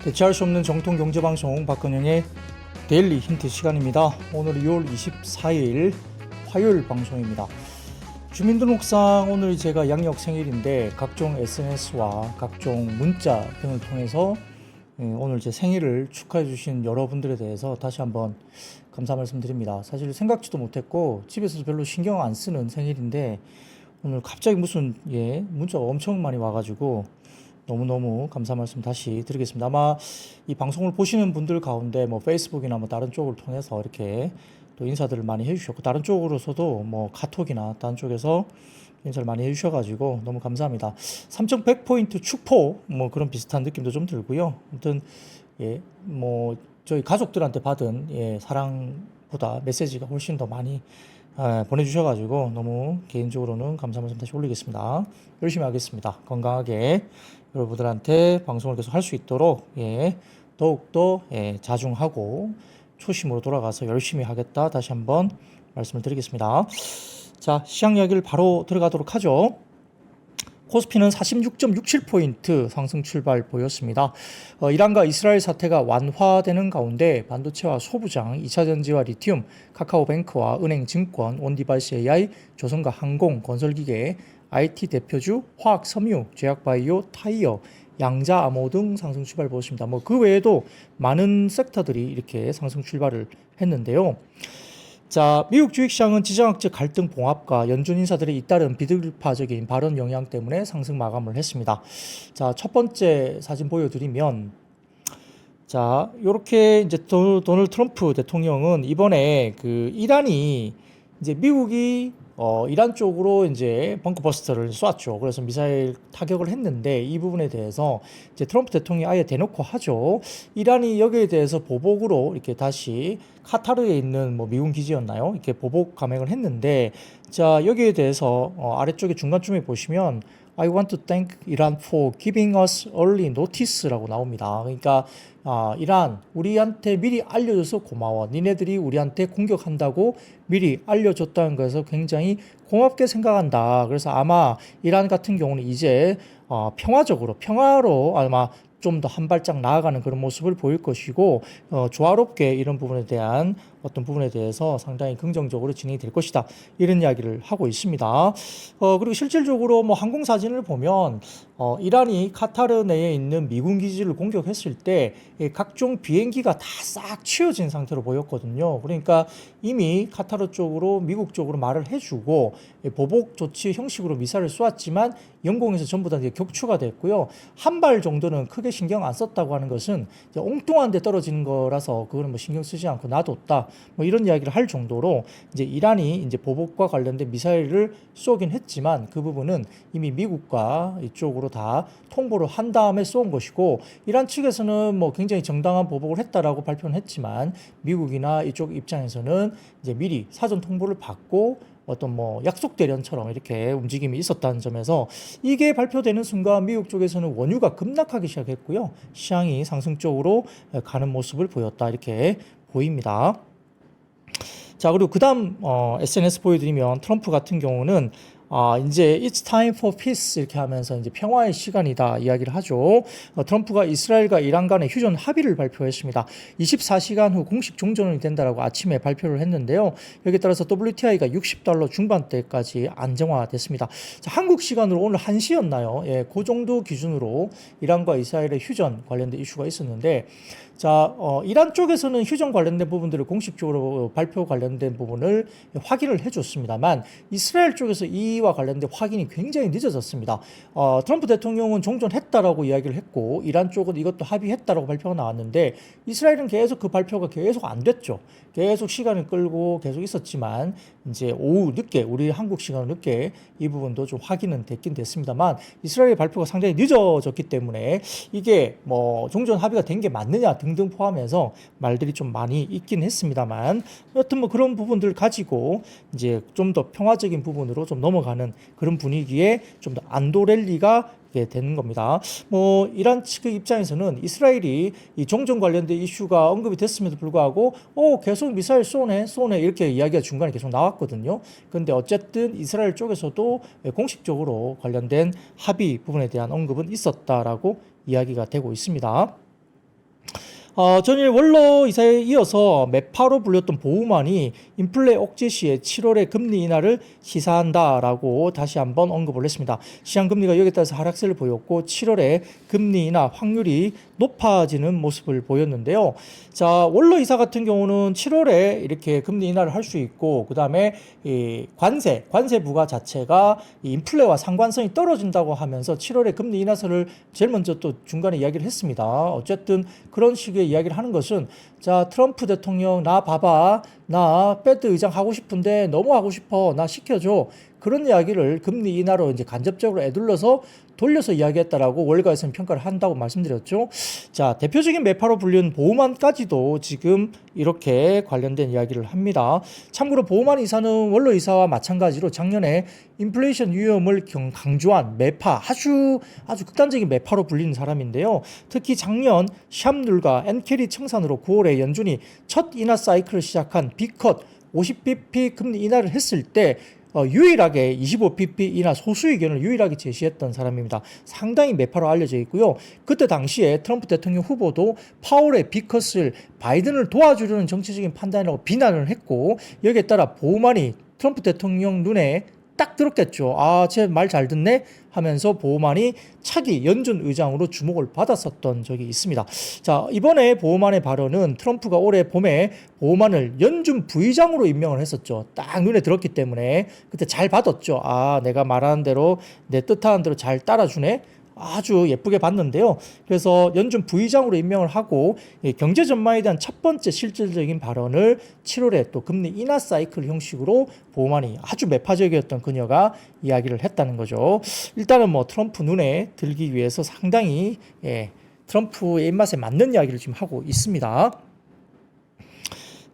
대체할 수 없는 정통 경제방송 박근영의 데일리 힌트 시간입니다. 오늘 2월 24일 화요일 방송입니다. 주민등록상 오늘 제가 양력 생일인데 각종 SNS와 각종 문자 등을 통해서 오늘 제 생일을 축하해 주신 여러분들에 대해서 다시 한번 감사 말씀드립니다. 사실 생각지도 못했고 집에서도 별로 신경 안 쓰는 생일인데 오늘 갑자기 무슨 문자가 엄청 많이 와가지고 너무너무 감사 말씀 다시 드리겠습니다. 아마 이 방송을 보시는 분들 가운데 뭐 페이스북이나 뭐 다른 쪽을 통해서 이렇게 또 인사들을 많이 해주셨고, 다른 쪽으로서도 뭐 카톡이나 다른 쪽에서 인사를 많이 해주셔가지고 너무 감사합니다. 3100포인트 축포 뭐 그런 비슷한 느낌도 좀 들고요. 아무튼 뭐 저희 가족들한테 받은 사랑보다 메시지가 훨씬 더 많이 보내주셔가지고 너무 개인적으로는 감사 말씀 다시 올리겠습니다. 열심히 하겠습니다. 건강하게 여러분들한테 방송을 계속 할 수 있도록 더욱더 자중하고 초심으로 돌아가서 열심히 하겠다 다시 한번 말씀을 드리겠습니다. 자, 시장 이야기를 바로 들어가도록 하죠. 코스피는 46.67포인트 상승 출발 보였습니다. 이란과 이스라엘 사태가 완화되는 가운데 반도체와 소부장, 2차전지와 리튬, 카카오뱅크와 은행, 증권, 온디바이스 AI, 조선과 항공, 건설기계, IT 대표주, 화학, 섬유, 제약바이오, 타이어, 양자, 암호 등 상승 출발 보였습니다. 뭐 그 외에도 많은 섹터들이 이렇게 상승 출발을 했는데요. 자, 미국 주식시장은 지정학적 갈등 봉합과 연준 인사들의 잇따른 비둘파적인 발언 영향 때문에 상승 마감을 했습니다. 자, 첫 번째 사진 보여드리면, 자, 요렇게 이제 도널드 트럼프 대통령은 이번에 그 이란이 이제 미국이 이란 쪽으로 이제 벙커버스터를 쐈죠. 그래서 미사일 타격을 했는데 이 부분에 대해서 이제 트럼프 대통령이 아예 대놓고 하죠. 이란이 여기에 대해서 보복으로 이렇게 다시 카타르에 있는 뭐 미군 기지였나요? 이렇게 보복 감행을 했는데, 자, 여기에 대해서 아래쪽에 중간쯤에 보시면 I want to thank Iran for giving us early notice라고 나옵니다. 그러니까 이란 우리한테 미리 알려줘서 고마워. 니네들이 우리한테 공격한다고 미리 알려줬다는 것에서 굉장히 고맙게 생각한다. 그래서 아마 이란 같은 경우는 이제 평화로 아마 좀 더 한 발짝 나아가는 그런 모습을 보일 것이고, 조화롭게 이런 부분에 대한 어떤 부분에 대해서 상당히 긍정적으로 진행이 될 것이다. 이런 이야기를 하고 있습니다. 그리고 실질적으로 뭐 항공 사진을 보면 이란이 카타르 내에 있는 미군 기지를 공격했을 때 각종 비행기가 다 싹 치워진 상태로 보였거든요. 그러니까 이미 카타르 쪽으로 미국 쪽으로 말을 해주고 보복 조치 형식으로 미사일을 쏘았지만 영공에서 전부 다 격추가 됐고요. 한 발 정도는 크게 신경 안 썼다고 하는 것은 엉뚱한 데 떨어지는 거라서 그거는 뭐 신경 쓰지 않고 놔뒀다. 뭐 이런 이야기를 할 정도로 이제 이란이 이제 보복과 관련된 미사일을 쏘긴 했지만 그 부분은 이미 미국과 이쪽으로 다 통보를 한 다음에 쏜 것이고, 이란 측에서는 뭐 굉장히 정당한 보복을 했다라고 발표는 했지만 미국이나 이쪽 입장에서는 이제 미리 사전 통보를 받고 어떤 뭐 약속 대련처럼 이렇게 움직임이 있었다는 점에서 이게 발표되는 순간 미국 쪽에서는 원유가 급락하기 시작했고요. 시장이 상승 쪽으로 가는 모습을 보였다. 이렇게 보입니다. 자, 그리고 그 다음 SNS 보여드리면 트럼프 같은 경우는 이제 It's time for peace 이렇게 하면서 이제 평화의 시간이다 이야기를 하죠. 트럼프가 이스라엘과 이란 간의 휴전 합의를 발표했습니다. 24시간 후 공식 종전이 된다라고 아침에 발표를 했는데요. 여기에 따라서 WTI가 $60 중반대까지 안정화됐습니다. 자, 한국 시간으로 오늘 1시였나요? 그 정도 기준으로 이란과 이스라엘의 휴전 관련된 이슈가 있었는데, 자, 이란 쪽에서는 휴전 관련된 부분들을 공식적으로 발표 관련된 부분을 확인을 해줬습니다만 이스라엘 쪽에서 이와 관련된 확인이 굉장히 늦어졌습니다. 트럼프 대통령은 종전했다라고 이야기를 했고 이란 쪽은 이것도 합의했다라고 발표가 나왔는데 이스라엘은 계속 그 발표가 계속 안 됐죠. 계속 시간을 끌고 계속 있었지만 이제 오후 늦게 우리 한국 시간 늦게 이 부분도 좀 확인은 됐긴 됐습니다만 이스라엘의 발표가 상당히 늦어졌기 때문에 이게 뭐 종전 합의가 된 게 맞느냐 등등 포함해서 말들이 좀 많이 있긴 했습니다만, 여튼 뭐 그런 부분들 가지고 이제 좀 더 평화적인 부분으로 좀 넘어가는 그런 분위기에 좀 더 안도 랠리가 되는 겁니다. 뭐 이란 측의 입장에서는 이스라엘이 이 종전 관련된 이슈가 언급이 됐음에도 불구하고 계속 미사일 쏘네 이렇게 이야기가 중간에 계속 나왔거든요. 그런데 어쨌든 이스라엘 쪽에서도 공식적으로 관련된 합의 부분에 대한 언급은 있었다라고 이야기가 되고 있습니다. 전일 원로 이사에 이어서 매파로 불렸던 보우만이 인플레 억제 시에 7월에 금리 인하를 시사한다라고 다시 한번 언급을 했습니다. 시장금리가 여기에 따라서 하락세를 보였고 7월에 금리 인하 확률이 높아지는 모습을 보였는데요. 자, 원로 이사 같은 경우는 7월에 이렇게 금리 인하를 할 수 있고, 그 다음에 이 관세 부과 자체가 이 인플레와 상관성이 떨어진다고 하면서 7월에 금리 인하설을 제일 먼저 또 중간에 이야기를 했습니다. 어쨌든 그런 식의 이야기를 하는 것은, 자, 트럼프 대통령 나 봐봐, 나 패드 의장 하고 싶은데 너무 하고 싶어, 나 시켜줘, 그런 이야기를 금리 인하로 이제 간접적으로 애둘러서 돌려서 이야기했다라고 월가에서는 평가를 한다고 말씀드렸죠. 자, 대표적인 매파로 불리는 보우만까지도 지금 이렇게 관련된 이야기를 합니다. 참고로 보우만 이사는 원로 이사와 마찬가지로 작년에 인플레이션 위험을 강조한 매파, 아주 극단적인 매파로 불리는 사람인데요. 특히 작년 샴눌과 엔캐리 청산으로 9월에 연준이 첫 인하 사이클을 시작한 B컷 50bp 금리 인하를 했을 때 유일하게 25bp 인하 소수 의견을 유일하게 제시했던 사람입니다. 상당히 매파로 알려져 있고요. 그때 당시에 트럼프 대통령 후보도 파월의 B컷을 바이든을 도와주려는 정치적인 판단이라고 비난을 했고, 여기에 따라 보우만이 트럼프 대통령 눈에 딱 들었겠죠. 아, 쟤 말 잘 듣네 하면서 보우만이 차기 연준 의장으로 주목을 받았었던 적이 있습니다. 자, 이번에 보우만의 발언은 트럼프가 올해 봄에 보우만을 연준 부의장으로 임명을 했었죠. 딱 눈에 들었기 때문에 그때 잘 받았죠. 아, 내가 말하는 대로 내 뜻하는 대로 잘 따라주네. 아주 예쁘게 봤는데요. 그래서 연준 부의장으로 임명을 하고 경제 전망에 대한 첫 번째 실질적인 발언을 7월에 또 금리 인하 사이클 형식으로 보우만이 아주 매파적이었던 그녀가 이야기를 했다는 거죠. 일단은 뭐 트럼프 눈에 들기 위해서 상당히 트럼프의 입맛에 맞는 이야기를 지금 하고 있습니다.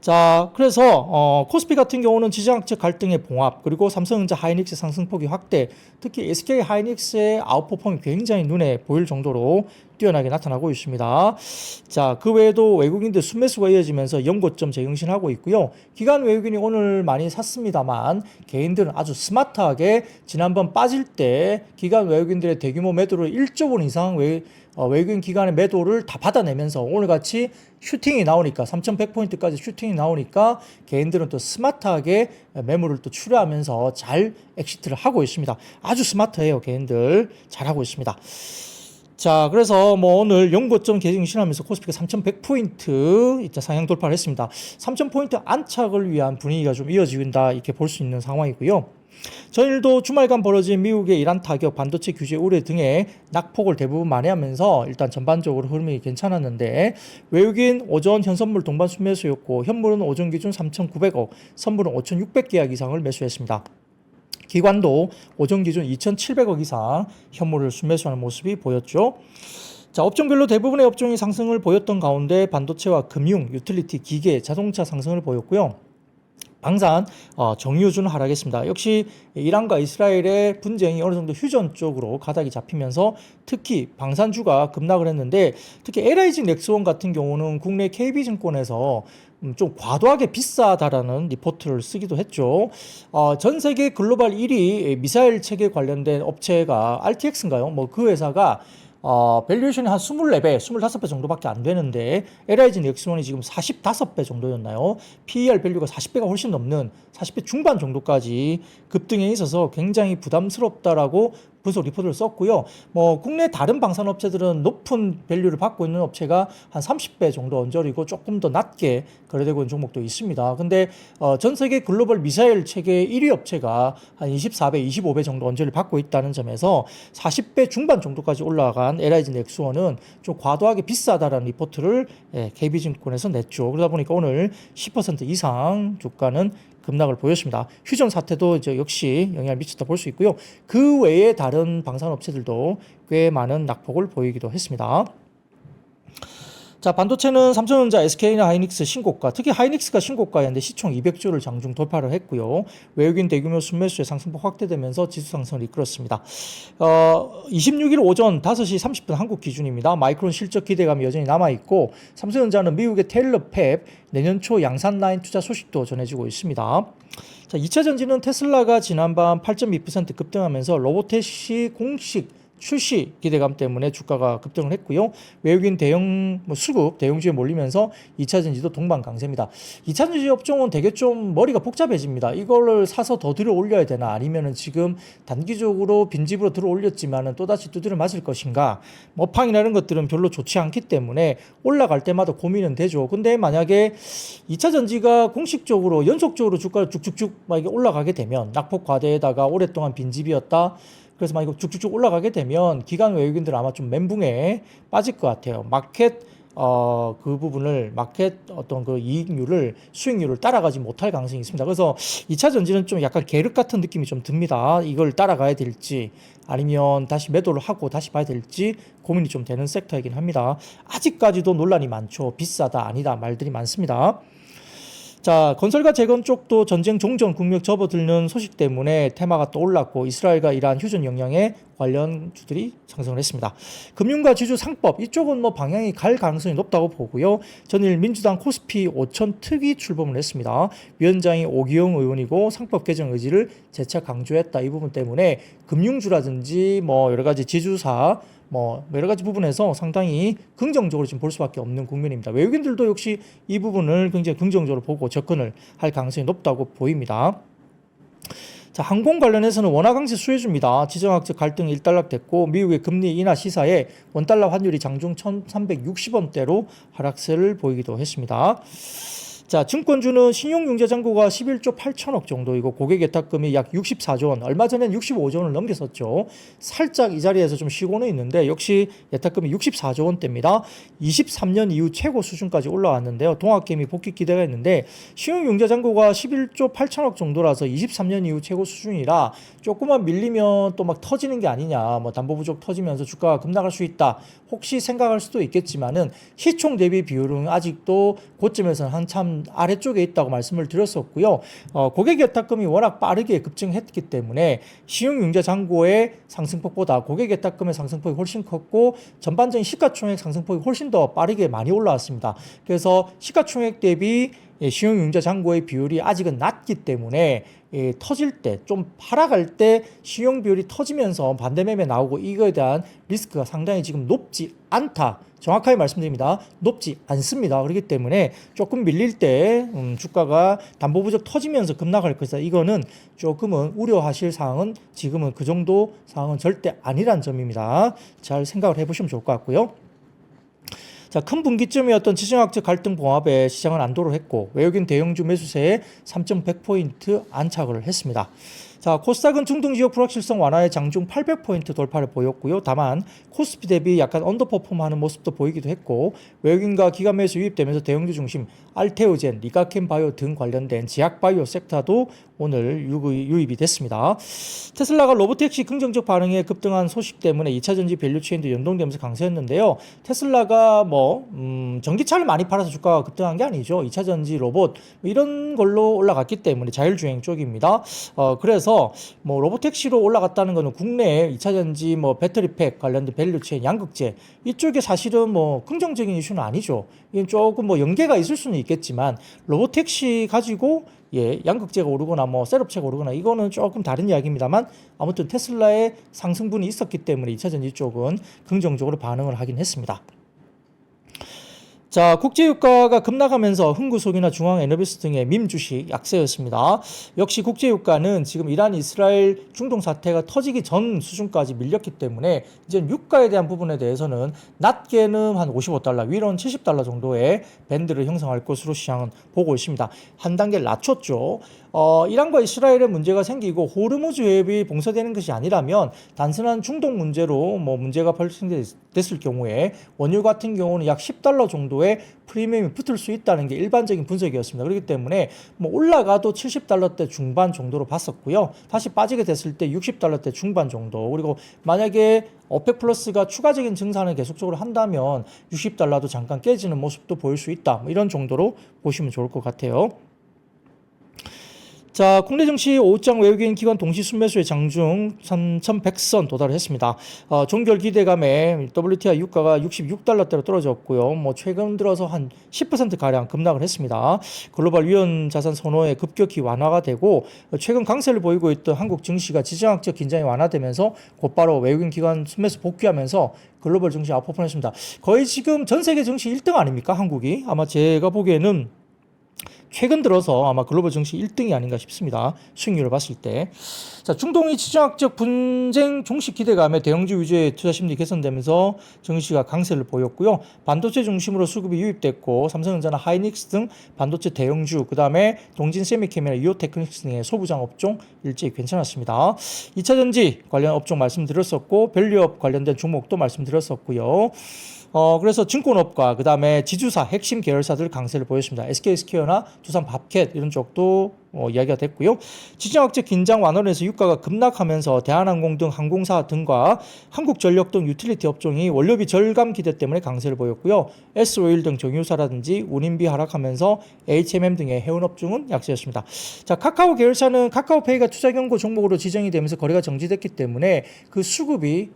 자, 그래서 코스피 같은 경우는 지정학적 갈등의 봉합, 그리고 삼성전자 하이닉스 상승폭이 확대, 특히 SK 하이닉스의 아웃퍼폼이 굉장히 눈에 보일 정도로 뛰어나게 나타나고 있습니다. 자, 그 외에도 외국인들 순매수가 이어지면서 연고점 재경신하고 있고요. 기관 외국인이 오늘 많이 샀습니다만 개인들은 아주 스마트하게 지난번 빠질 때 기관 외국인들의 대규모 매도를 1조 원 이상 외국인 기관의 매도를 다 받아내면서 오늘같이 슈팅이 나오니까 3,100포인트까지 슈팅이 나오니까 개인들은 또 스마트하게 매물을 또 출하하면서 잘 엑시트를 하고 있습니다. 아주 스마트해요. 개인들 잘하고 있습니다. 자, 그래서 뭐 오늘 연고점 개정신하면서 코스피가 3,100포인트 이제 상향 돌파를 했습니다. 3,000포인트 안착을 위한 분위기가 좀 이어진다 이렇게 볼 수 있는 상황이고요. 전일도 주말간 벌어진 미국의 이란 타격, 반도체 규제 우려 등의 낙폭을 대부분 만회하면서 일단 전반적으로 흐름이 괜찮았는데, 외국인 오전 현선물 동반 순매수였고 현물은 오전 기준 3,900억, 선물은 5,600계약 이상을 매수했습니다. 기관도 오전 기준 2,700억 이상 현물을 순매수하는 모습이 보였죠. 자, 업종별로 대부분의 업종이 상승을 보였던 가운데 반도체와 금융, 유틸리티, 기계, 자동차 상승을 보였고요. 방산, 정유주는 하락했습니다. 역시 이란과 이스라엘의 분쟁이 어느 정도 휴전 쪽으로 가닥이 잡히면서 특히 방산주가 급락을 했는데, 특히 LIG 넥스원 같은 경우는 국내 KB증권에서 좀 과도하게 비싸다라는 리포트를 쓰기도 했죠. 전 세계 글로벌 1위 미사일 체계 관련된 업체가 RTX인가요? 뭐 그 회사가 밸류에이션이 한 24배, 25배 정도밖에 안 되는데 LIG 넥스원이 지금 45배 정도였나요? PER 밸류가 40배가 훨씬 넘는 40배 중반 정도까지 급등해 있어서 굉장히 부담스럽다라고 분석 리포트를 썼고요. 뭐 국내 다른 방산 업체들은 높은 밸류를 받고 있는 업체가 한 30배 정도 언저리고 조금 더 낮게 거래되고 있는 종목도 있습니다. 근데 전 세계 글로벌 미사일 체계 1위 업체가 한 24배, 25배 정도 언저리를 받고 있다는 점에서 40배 중반 정도까지 올라간 LIG 넥스원은 좀 과도하게 비싸다라는 리포트를 KB증권에서 냈죠. 그러다 보니까 오늘 10% 이상 주가는 급락을 보였습니다. 휴전 사태도 이제 역시 영향을 미쳤다 볼 수 있고요. 그 외에 다른 방산업체들도 꽤 많은 낙폭을 보이기도 했습니다. 자, 반도체는 삼성전자, SK나 하이닉스 신고가, 특히 하이닉스가 신고가였는데 시총 200조를 장중 돌파를 했고요. 외국인 대규모 순매수의 상승폭 확대되면서 지수 상승을 이끌었습니다. 26일 오전 5시 30분 한국 기준입니다. 마이크론 실적 기대감이 여전히 남아있고, 삼성전자는 미국의 테일러 팹 내년 초 양산 라인 투자 소식도 전해지고 있습니다. 자, 2차 전지는 테슬라가 지난밤 8.2% 급등하면서 로보택시 공식 출시 기대감 때문에 주가가 급등을 했고요. 외국인 대형 수급 대형주에 몰리면서 2차전지도 동반강세입니다. 2차전지 업종은 되게 좀 머리가 복잡해집니다. 이거를 사서 더 들어 올려야 되나, 아니면은 지금 단기적으로 빈집으로 들어 올렸지만은 또다시 두드려 맞을 것인가, 업황이나 이런 것들은 별로 좋지 않기 때문에 올라갈 때마다 고민은 되죠. 근데 만약에 2차전지가 공식적으로 연속적으로 주가를 쭉쭉쭉 막 이게 올라가게 되면, 낙폭 과대에다가 오랫동안 빈집이었다, 그래서 막 이거 쭉쭉쭉 올라가게 되면 기관 외국인들 아마 좀 멘붕에 빠질 것 같아요. 그 부분을 마켓 어떤 그 이익률을, 수익률을 따라가지 못할 가능성이 있습니다. 그래서 2차 전지는 좀 약간 계륵 같은 느낌이 좀 듭니다. 이걸 따라가야 될지 아니면 다시 매도를 하고 다시 봐야 될지 고민이 좀 되는 섹터이긴 합니다. 아직까지도 논란이 많죠. 비싸다 아니다 말들이 많습니다. 자, 건설과 재건 쪽도 전쟁 종전 국력 접어들는 소식 때문에 테마가 또 올랐고, 이스라엘과 이란 휴전 영향에 관련주들이 상승을 했습니다. 금융과 지주 상법 이쪽은 뭐 방향이 갈 가능성이 높다고 보고요. 전일 민주당 코스피 5천 특위 출범을 했습니다. 위원장이 오기영 의원이고 상법 개정 의지를 재차 강조했다. 이 부분 때문에 금융주라든지 뭐 여러 가지 지주사 뭐 여러 가지 부분에서 상당히 긍정적으로 지금 볼 수밖에 없는 국면입니다. 외국인들도 역시 이 부분을 굉장히 긍정적으로 보고 접근을 할 가능성이 높다고 보입니다. 자, 항공 관련해서는 원화 강세 수혜주입니다. 지정학적 갈등이 일단락됐고, 미국의 금리 인하 시사에 원달러 환율이 장중 1360원대로 하락세를 보이기도 했습니다. 자, 증권주는 신용융자잔고가 11조 8천억 정도이고, 고객예탁금이 약 64조 원, 얼마 전엔 65조 원을 넘겼었죠. 살짝 이 자리에서 좀 쉬고는 있는데, 역시 예탁금이 64조 원대입니다. 23년 이후 최고 수준까지 올라왔는데요. 동학개미 복귀 기대가 있는데, 신용융자잔고가 11조 8천억 정도라서 23년 이후 최고 수준이라 조금만 밀리면 또 막 터지는 게 아니냐, 뭐 담보 부족 터지면서 주가가 급락할 수 있다, 혹시 생각할 수도 있겠지만은, 시총 대비 비율은 아직도 고점에서는 한참 아래쪽에 있다고 말씀을 드렸었고요. 고객예탁금이 워낙 빠르게 급증했기 때문에 신용융자잔고의 상승폭보다 고객예탁금의 상승폭이 훨씬 컸고, 전반적인 시가총액 상승폭이 훨씬 더 빠르게 많이 올라왔습니다. 그래서 시가총액 대비 신용융자잔고의 비율이 아직은 낮기 때문에 터질 때, 좀 하락할 때 신용 비율이 터지면서 반대매매 나오고, 이거에 대한 리스크가 상당히 지금 높지 않다. 정확하게 말씀드립니다. 높지 않습니다. 그렇기 때문에 조금 밀릴 때 주가가 담보 부족 터지면서 급락할 것이다. 이거는 조금은 우려하실 사항은, 지금은 그 정도 사항은 절대 아니란 점입니다. 잘 생각을 해보시면 좋을 것 같고요. 자, 큰 분기점이었던 지정학적 갈등 봉합에 시장은 안도를 했고, 외국인 대형주 매수세에 3.100포인트 안착을 했습니다. 자, 코스닥은 중동 지역 불확실성 완화에 장중 800포인트 돌파를 보였고요. 다만 코스피 대비 약간 언더퍼폼하는 모습도 보이기도 했고, 외국인과 기관 매수 유입되면서 대형주 중심 알테오젠, 리가켄바이오 등 관련된 제약바이오 섹터도 오늘 유입이 됐습니다. 테슬라가 로보택시 긍정적 반응에 급등한 소식 때문에 2차전지 밸류체인도 연동되면서 강세였는데요. 테슬라가 전기차를 많이 팔아서 주가가 급등한 게 아니죠. 2차전지 로봇 이런 걸로 올라갔기 때문에, 자율주행 쪽입니다. 그래서 로보택시로 올라갔다는 것은 국내에 2차전지 배터리팩 관련된 밸류체인, 양극재 이쪽에 사실은 긍정적인 이슈는 아니죠. 이건 조금 연계가 있을 수는 있겠지만, 로보택시 가지고 양극재가 오르거나 셋업체가 오르거나 이거는 조금 다른 이야기입니다만, 아무튼 테슬라의 상승분이 있었기 때문에 2차전지 쪽은 긍정적으로 반응을 하긴 했습니다. 자, 국제유가가 급락하면서 흥구석이나 중앙에너비스 등의 밈 주식 약세였습니다. 역시 국제유가는 지금 이란, 이스라엘, 중동 사태가 터지기 전 수준까지 밀렸기 때문에 이제 유가에 대한 부분에 대해서는 낮게는 한 55달러, 위로는 70달러 정도의 밴드를 형성할 것으로 시장은 보고 있습니다. 한 단계 낮췄죠. 이란과 이스라엘의 문제가 생기고 호르무즈 해협이 봉쇄되는 것이 아니라면, 단순한 중동 문제로 문제가 발생됐을 경우에 원유 같은 경우는 약 10달러 정도의 프리미엄이 붙을 수 있다는 게 일반적인 분석이었습니다. 그렇기 때문에 올라가도 70달러대 중반 정도로 봤었고요. 다시 빠지게 됐을 때 60달러대 중반 정도, 그리고 만약에 오펙 플러스가 추가적인 증산을 계속적으로 한다면 60달러도 잠깐 깨지는 모습도 보일 수 있다. 이런 정도로 보시면 좋을 것 같아요. 자, 국내 증시 5장 외국인 기관 동시 순매수의 장중 3,100선 도달을 했습니다. 종결 기대감에 WTI 유가가 66달러대로 떨어졌고요. 뭐 최근 들어서 한 10% 가량 급락을 했습니다. 글로벌 위험 자산 선호에 급격히 완화가 되고 최근 강세를 보이고 있던 한국 증시가 지정학적 긴장이 완화되면서 곧바로 외국인 기관 순매수 복귀하면서 글로벌 증시 아웃퍼폼했습니다. 거의 지금 전 세계 증시 1등 아닙니까? 한국이 아마 제가 보기에는 최근 들어서 아마 글로벌 증시 1등이 아닌가 싶습니다. 수익률을 봤을 때. 자, 중동이 지정학적 분쟁 종식 기대감에 대형주 위주의 투자 심리 개선되면서 증시가 강세를 보였고요. 반도체 중심으로 수급이 유입됐고 삼성전자나 하이닉스 등 반도체 대형주, 그 다음에 동진 세미캠이나 이오테크닉스 등의 소부장 업종 일제히 괜찮았습니다. 2차전지 관련 업종 말씀드렸었고 밸류업 관련된 종목도 말씀드렸었고요. 그래서 증권업과 그 다음에 지주사 핵심 계열사들 강세를 보였습니다. SK스퀘어나 두산밥켓 이런 쪽도 이야기가 됐고요. 지정학적 긴장 완화로 해서 유가가 급락하면서 대한항공 등 항공사 등과 한국전력 등 유틸리티 업종이 원료비 절감 기대 때문에 강세를 보였고요. S오일 등 정유사라든지 운임비 하락하면서 HMM 등의 해운업종은 약세였습니다. 자, 카카오 계열사는 카카오페이가 투자 경고 종목으로 지정이 되면서 거래가 정지됐기 때문에 그 수급이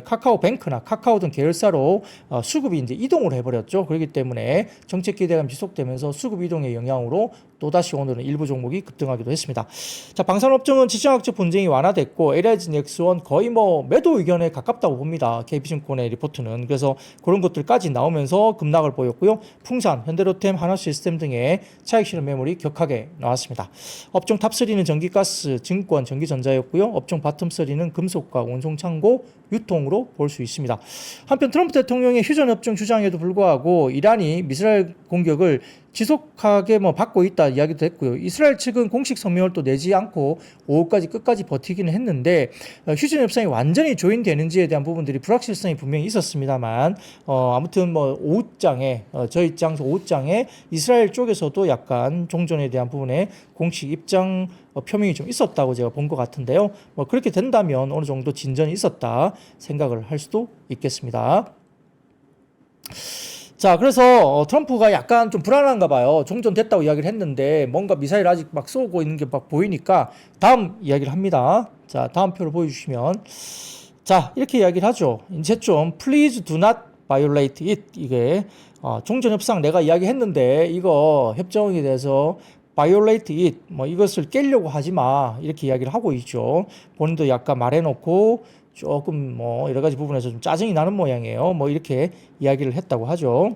카카오뱅크나 카카오 등 계열사로 수급이 이제 이동을 해버렸죠. 그렇기 때문에 정책 기대감 지속되면서 수급 이동의 영향으로 또다시 오늘은 일부 종목이 급등하기도 했습니다. 자, 방산업종은 지정학적 분쟁이 완화됐고 LIG 넥스원 거의 뭐 매도 의견에 가깝다고 봅니다. KB증권의 리포트는. 그래서 그런 것들까지 나오면서 급락을 보였고요. 풍산, 현대로템, 하나시스템 등의 차익 실현 매물이 격하게 나왔습니다. 업종 탑3는 전기가스, 증권, 전기전자였고요. 업종 바텀3는 금속과 운송창고, 유통으로 볼 수 있습니다. 한편 트럼프 대통령의 휴전업종 주장에도 불구하고 이란이 미사일 공격을 지속하게 받고 있다 이야기도 했고요. 이스라엘 측은 공식 성명을 또 내지 않고 5월까지 끝까지 버티기는 했는데 휴전 협상이 완전히 조인되는지에 대한 부분들이 불확실성이 분명히 있었습니다만 아무튼 오후장에 저희 장소 오후장에 이스라엘 쪽에서도 약간 종전에 대한 부분에 공식 입장 표명이 좀 있었다고 제가 본 것 같은데요. 그렇게 된다면 어느 정도 진전이 있었다 생각을 할 수도 있겠습니다. 자, 그래서 트럼프가 약간 좀 불안한가 봐요. 종전됐다고 이야기를 했는데 뭔가 미사일 아직 막 쏘고 있는 게 막 보이니까 다음 이야기를 합니다. 자, 다음 표를 보여주시면 자, 이렇게 이야기를 하죠. 이제 좀 Please do not violate it. 이게 종전 협상 내가 이야기했는데 이거 협정에 대해서 violate it, 이것을 깨려고 하지 마. 이렇게 이야기를 하고 있죠. 본인도 약간 말해놓고 조금 여러 가지 부분에서 좀 짜증이 나는 모양이에요. 이렇게 이야기를 했다고 하죠.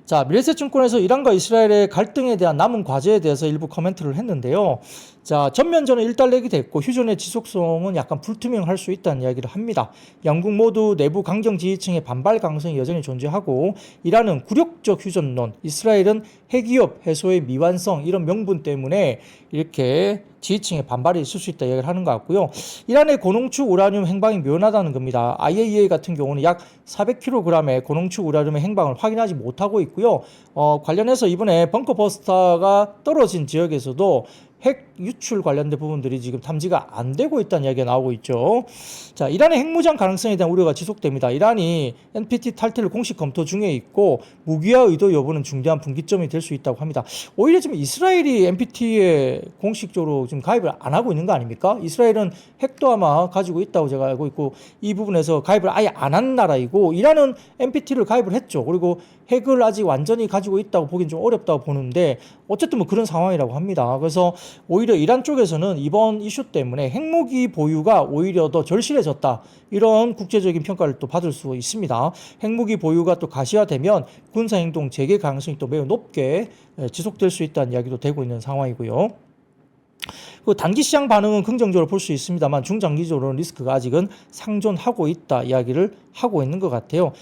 자, 미래에셋증권에서 이란과 이스라엘의 갈등에 대한 남은 과제에 대해서 일부 코멘트를 했는데요. 자, 전면전은 일단락이 됐고 휴전의 지속성은 약간 불투명할 수 있다는 이야기를 합니다. 양국 모두 내부 강경 지지층의 반발 가능성이 여전히 존재하고 이란은 굴욕적 휴전론, 이스라엘은 핵위협 해소의 미완성 이런 명분 때문에 이렇게 지지층의 반발이 있을 수 있다 이야기를 하는 것 같고요. 이란의 고농축 우라늄 행방이 묘하다는 겁니다. IAEA 같은 경우는 약 400kg의 고농축 우라늄의 행방을 확인하지 못하고 있고요. 관련해서 이번에 벙커버스터가 떨어진 지역에서도 핵 유출 관련된 부분들이 지금 탐지가 안 되고 있다는 이야기가 나오고 있죠. 자, 이란의 핵무장 가능성에 대한 우려가 지속됩니다. 이란이 NPT 탈퇴를 공식 검토 중에 있고 무기화 의도 여부는 중대한 분기점이 될 수 있다고 합니다. 오히려 지금 이스라엘이 NPT에 공식적으로 지금 가입을 안 하고 있는 거 아닙니까? 이스라엘은 핵도 아마 가지고 있다고 제가 알고 있고 이 부분에서 가입을 아예 안 한 나라이고 이란은 NPT를 가입을 했죠. 그리고 핵을 아직 완전히 가지고 있다고 보기는 좀 어렵다고 보는데 어쨌든 그런 상황이라고 합니다. 그래서 오히려 이란 쪽에서는 이번 이슈 때문에 핵무기 보유가 오히려 더 절실해졌다. 이런 국제적인 평가를 또 받을 수 있습니다. 핵무기 보유가 또 가시화되면 군사행동 재개 가능성이 또 매우 높게 지속될 수 있다는 이야기도 되고 있는 상황이고요. 그 단기 시장 반응은 긍정적으로 볼 수 있습니다만 중장기적으로는 리스크가 아직은 상존하고 있다 이야기를 하고 있는 것 같아요.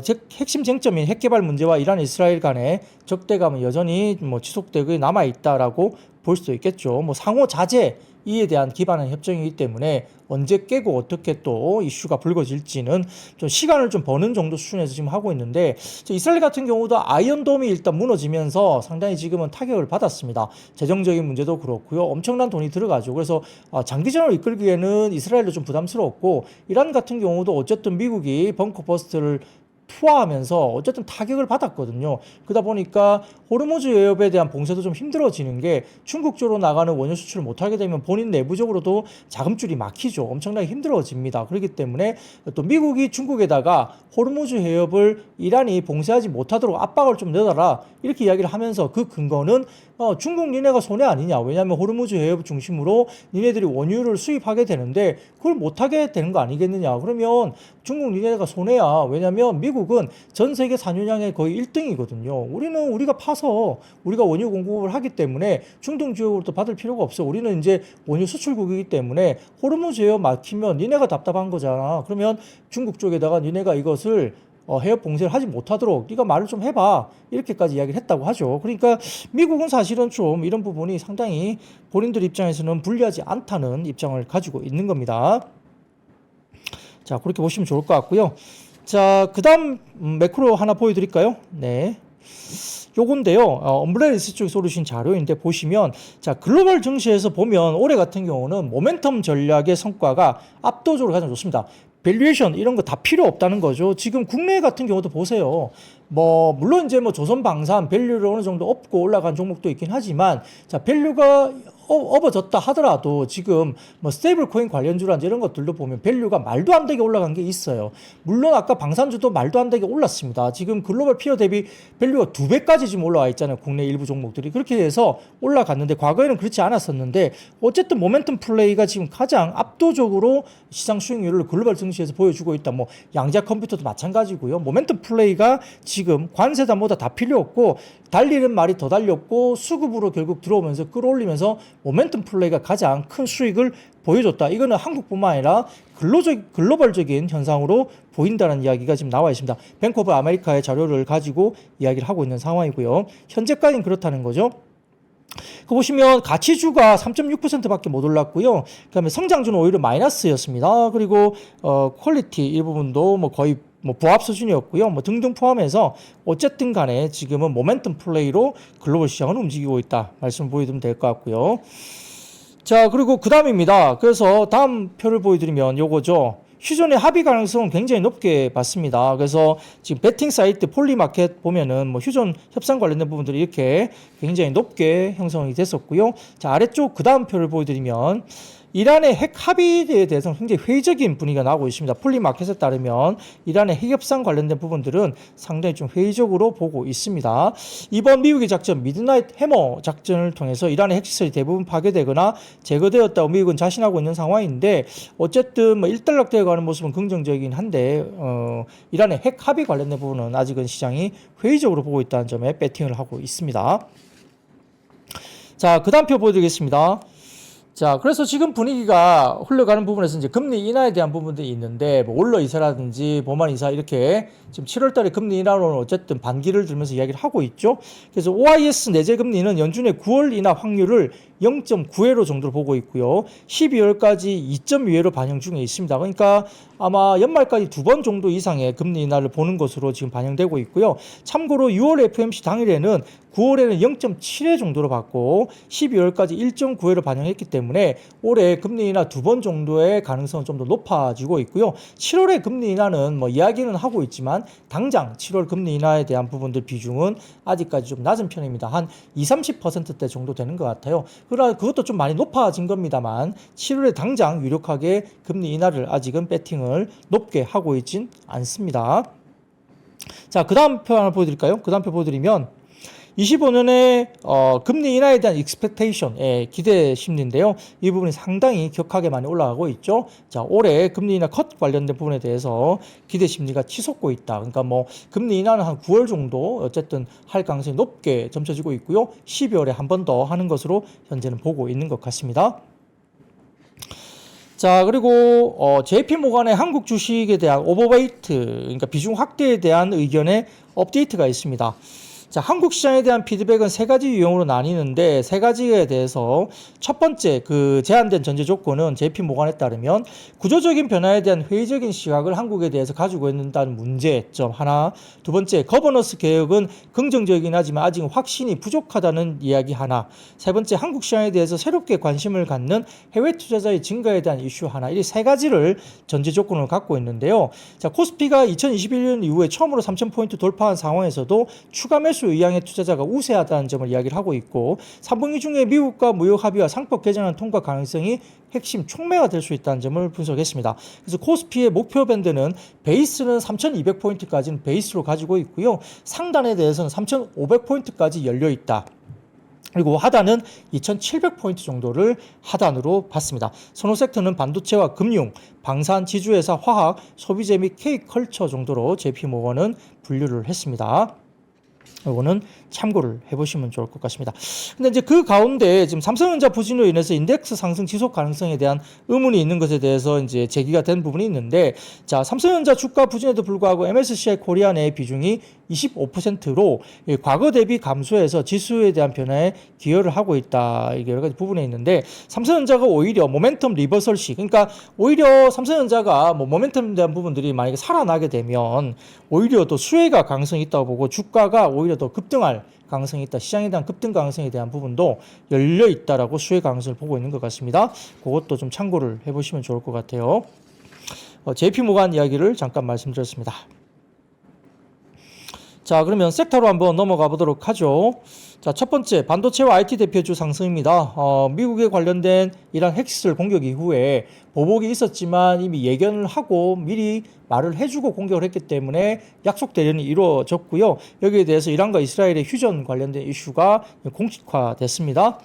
즉 핵심 쟁점인 핵 개발 문제와 이란 이스라엘 간의 적대감은 여전히 지속되고 남아 있다라고 볼 수도 있겠죠. 상호 자제 이에 대한 기반한 협정이기 때문에 언제 깨고 어떻게 또 이슈가 불거질지는 좀 시간을 좀 버는 정도 수준에서 지금 하고 있는데 이스라엘 같은 경우도 아이언돔이 일단 무너지면서 상당히 지금은 타격을 받았습니다. 재정적인 문제도 그렇고요. 엄청난 돈이 들어가죠. 그래서 장기전을 이끌기에는 이스라엘도 좀 부담스러웠고 이란 같은 경우도 어쨌든 미국이 벙커버스트를 투하하면서 어쨌든 타격을 받았거든요. 그러다 보니까 호르무즈 해협에 대한 봉쇄도 좀 힘들어지는 게 중국 쪽으로 나가는 원유 수출을 못하게 되면 본인 내부적으로도 자금줄이 막히죠. 엄청나게 힘들어집니다. 그렇기 때문에 또 미국이 중국에다가 호르무즈 해협을 이란이 봉쇄하지 못하도록 압박을 좀 넣어라 이렇게 이야기를 하면서 그 근거는 중국 니네가 손해 아니냐. 왜냐하면 호르무즈 해협 중심으로 니네들이 원유를 수입하게 되는데 그걸 못하게 되는 거 아니겠느냐. 그러면 중국 니네가 손해야. 왜냐하면 미국은 전 세계 산유량의 거의 1등이거든요. 우리는 우리가 파서 우리가 원유 공급을 하기 때문에 중동 지역으로도 받을 필요가 없어. 우리는 이제 원유 수출국이기 때문에 호르무즈 해협 막히면 니네가 답답한 거잖아. 그러면 중국 쪽에다가 니네가 이것을 해협 봉쇄를 하지 못하도록 네가 말을 좀 해봐 이렇게까지 이야기를 했다고 하죠. 그러니까 미국은 사실은 좀 이런 부분이 상당히 본인들 입장에서는 불리하지 않다는 입장을 가지고 있는 겁니다. 자, 그렇게 보시면 좋을 것 같고요. 자, 그 다음 매크로 하나 보여드릴까요? 네. 요건데요. 엄브레 리서치 쪽에서 올리신 자료인데 보시면 자, 글로벌 증시에서 보면 올해 같은 경우는 모멘텀 전략의 성과가 압도적으로 가장 좋습니다. 밸류에이션 이런 거 다 필요 없다는 거죠. 지금 국내 같은 경우도 보세요. 물론 이제 조선방산 밸류를 어느 정도 업고 올라간 종목도 있긴 하지만 자, 밸류가 업어졌다 하더라도 지금 스테이블 코인 관련주라든지 이런 것들도 보면 밸류가 말도 안 되게 올라간 게 있어요. 물론 아까 방산주도 말도 안 되게 올랐습니다. 지금 글로벌 피어 대비 밸류가 2배까지 지금 올라와 있잖아요. 국내 일부 종목들이. 그렇게 해서 올라갔는데 과거에는 그렇지 않았었는데 어쨌든 모멘텀 플레이가 지금 가장 압도적으로 시장 수익률을 글로벌 증시에서 보여주고 있다. 양자 컴퓨터도 마찬가지고요. 모멘텀 플레이가 지금 관세다 뭐다 다 필요 없고 달리는 말이 더 달렸고 수급으로 결국 들어오면서 끌어올리면서 모멘텀 플레이가 가장 큰 수익을 보여줬다. 이거는 한국뿐만 아니라 글로벌적인 현상으로 보인다는 이야기가 지금 나와 있습니다. 뱅크 오브 아메리카의 자료를 가지고 이야기를 하고 있는 상황이고요. 현재까지는 그렇다는 거죠. 그 보시면 가치주가 3.6%밖에 못 올랐고요. 그다음에 성장주는 오히려 마이너스였습니다. 그리고 퀄리티 일부분도 거의 부합 수준이었고요. 등등 포함해서 어쨌든 간에 지금은 모멘텀 플레이로 글로벌 시장을 움직이고 있다. 말씀 보여드리면 될 것 같고요. 자, 그리고 그 다음입니다. 그래서 다음 표를 보여드리면 요거죠. 휴전의 합의 가능성은 굉장히 높게 봤습니다. 그래서 지금 베팅 사이트 폴리마켓 보면은 휴전 협상 관련된 부분들이 이렇게 굉장히 높게 형성이 됐었고요. 자, 아래쪽 그 다음 표를 보여드리면 이란의 핵 합의에 대해서는 굉장히 회의적인 분위기가 나오고 있습니다. 폴리마켓에 따르면 이란의 핵 협상 관련된 부분들은 상당히 좀 회의적으로 보고 있습니다. 이번 미국의 작전 미드나잇 해머 작전을 통해서 이란의 핵시설이 대부분 파괴되거나 제거되었다고 미국은 자신하고 있는 상황인데 어쨌든 일단락되어 가는 모습은 긍정적이긴 한데 이란의 핵 합의 관련된 부분은 아직은 시장이 회의적으로 보고 있다는 점에 배팅을 하고 있습니다. 자, 그 다음 표 보여드리겠습니다. 자, 그래서 지금 분위기가 흘러가는 부분에서 이제 금리 인하에 대한 부분들이 있는데, 원로 이사라든지 보만 이사 이렇게 지금 7월 달에 금리 인하로는 어쨌든 반기를 들면서 이야기를 하고 있죠. 그래서 OIS 내재 금리는 연준의 9월 인하 확률을 0.9회로 정도로 보고 있고요. 12월까지 2.2회로 반영 중에 있습니다. 그러니까 아마 연말까지 2번 정도 이상의 금리 인하를 보는 것으로 지금 반영되고 있고요. 참고로 6월 FOMC 당일에는 9월에는 0.7회 정도로 받고 12월까지 1.9회로 반영했기 때문에 올해 금리 인하 2번 정도의 가능성은 좀 더 높아지고 있고요. 7월의 금리 인하는 이야기는 하고 있지만 당장 7월 금리 인하에 대한 부분들 비중은 아직까지 좀 낮은 편입니다. 한 20-30%대 정도 되는 것 같아요. 그러나 그것도 좀 많이 높아진 겁니다만 7월에 당장 유력하게 금리 인하를 아직은 배팅을 높게 하고 있진 않습니다. 자, 그 다음 표 하나 보여드릴까요? 그 다음 표 보여드리면 25년의 금리 인하에 대한 expectation, 기대 심리인데요. 이 부분이 상당히 격하게 많이 올라가고 있죠. 자, 올해 금리 인하 컷 관련된 부분에 대해서 기대 심리가 치솟고 있다. 그러니까 금리 인하는 한 9월 정도 어쨌든 할 가능성이 높게 점쳐지고 있고요. 12월에 한 번 더 하는 것으로 현재는 보고 있는 것 같습니다. 자, 그리고 JP모간의 한국 주식에 대한 오버웨이트, 그러니까 비중 확대에 대한 의견의 업데이트가 있습니다. 자, 한국 시장에 대한 피드백은 세 가지 유형으로 나뉘는데 세 가지에 대해서 첫 번째 그 제한된 전제 조건은 JP 모간에 따르면 구조적인 변화에 대한 회의적인 시각을 한국에 대해서 가지고 있는다는 문제점 하나, 두 번째 거버넌스 개혁은 긍정적이긴 하지만 아직 확신이 부족하다는 이야기 하나, 세 번째 한국 시장에 대해서 새롭게 관심을 갖는 해외 투자자의 증가에 대한 이슈 하나, 이 세 가지를 전제 조건을 갖고 있는데요. 자, 코스피가 2021년 이후에 처음으로 3,000포인트 돌파한 상황에서도 추가 매수 의향의 투자자가 우세하다는 점을 이야기를 하고 있고 3분기 중에 미국과 무역 합의와 상법 개정안 통과 가능성이 핵심 촉매가 될 수 있다는 점을 분석했습니다. 그래서 코스피의 목표 밴드는 베이스는 3,200포인트까지는 베이스로 가지고 있고요. 상단에 대해서는 3,500포인트까지 열려 있다. 그리고 하단은 2,700포인트 정도를 하단으로 봤습니다. 선호 섹터는 반도체와 금융, 방산, 지주회사, 화학, 소비재 및 K컬처 정도로 JP모건은 분류를 했습니다. 이거는 참고를 해보시면 좋을 것 같습니다. 근데 이제 그 가운데 지금 삼성전자 부진으로 인해서 인덱스 상승 지속 가능성에 대한 의문이 있는 것에 대해서 이제 제기가 된 부분이 있는데, 자, 삼성전자 주가 부진에도 불구하고 MSCI 코리아 내 비중이 25%로 과거 대비 감소해서 지수에 대한 변화에 기여를 하고 있다. 이게 여러 가지 부분에 있는데, 삼성전자가 오히려 모멘텀 리버설시, 그러니까 오히려 삼성전자가 뭐 모멘텀에 대한 부분들이 만약에 살아나게 되면 오히려 또 수혜가 가능성이 있다고 보고 주가가 오히려 더 급등할 가능성이 있다. 시장에 대한 급등 가능성에 대한 부분도 열려 있다라고 수혜 가능성을 보고 있는 것 같습니다. 그것도 좀 참고를 해보시면 좋을 것 같아요. JP모간 이야기를 잠깐 말씀드렸습니다. 자, 그러면 섹터로 한번 넘어가 보도록 하죠. 자, 첫 번째 반도체와 IT 대표주 상승입니다. 미국에 관련된 이란 핵시설 공격 이후에 보복이 있었지만 이미 예견을 하고 미리 말을 해주고 공격을 했기 때문에 약속 대련이 이루어졌고요. 여기에 대해서 이란과 이스라엘의 휴전 관련된 이슈가 공식화됐습니다.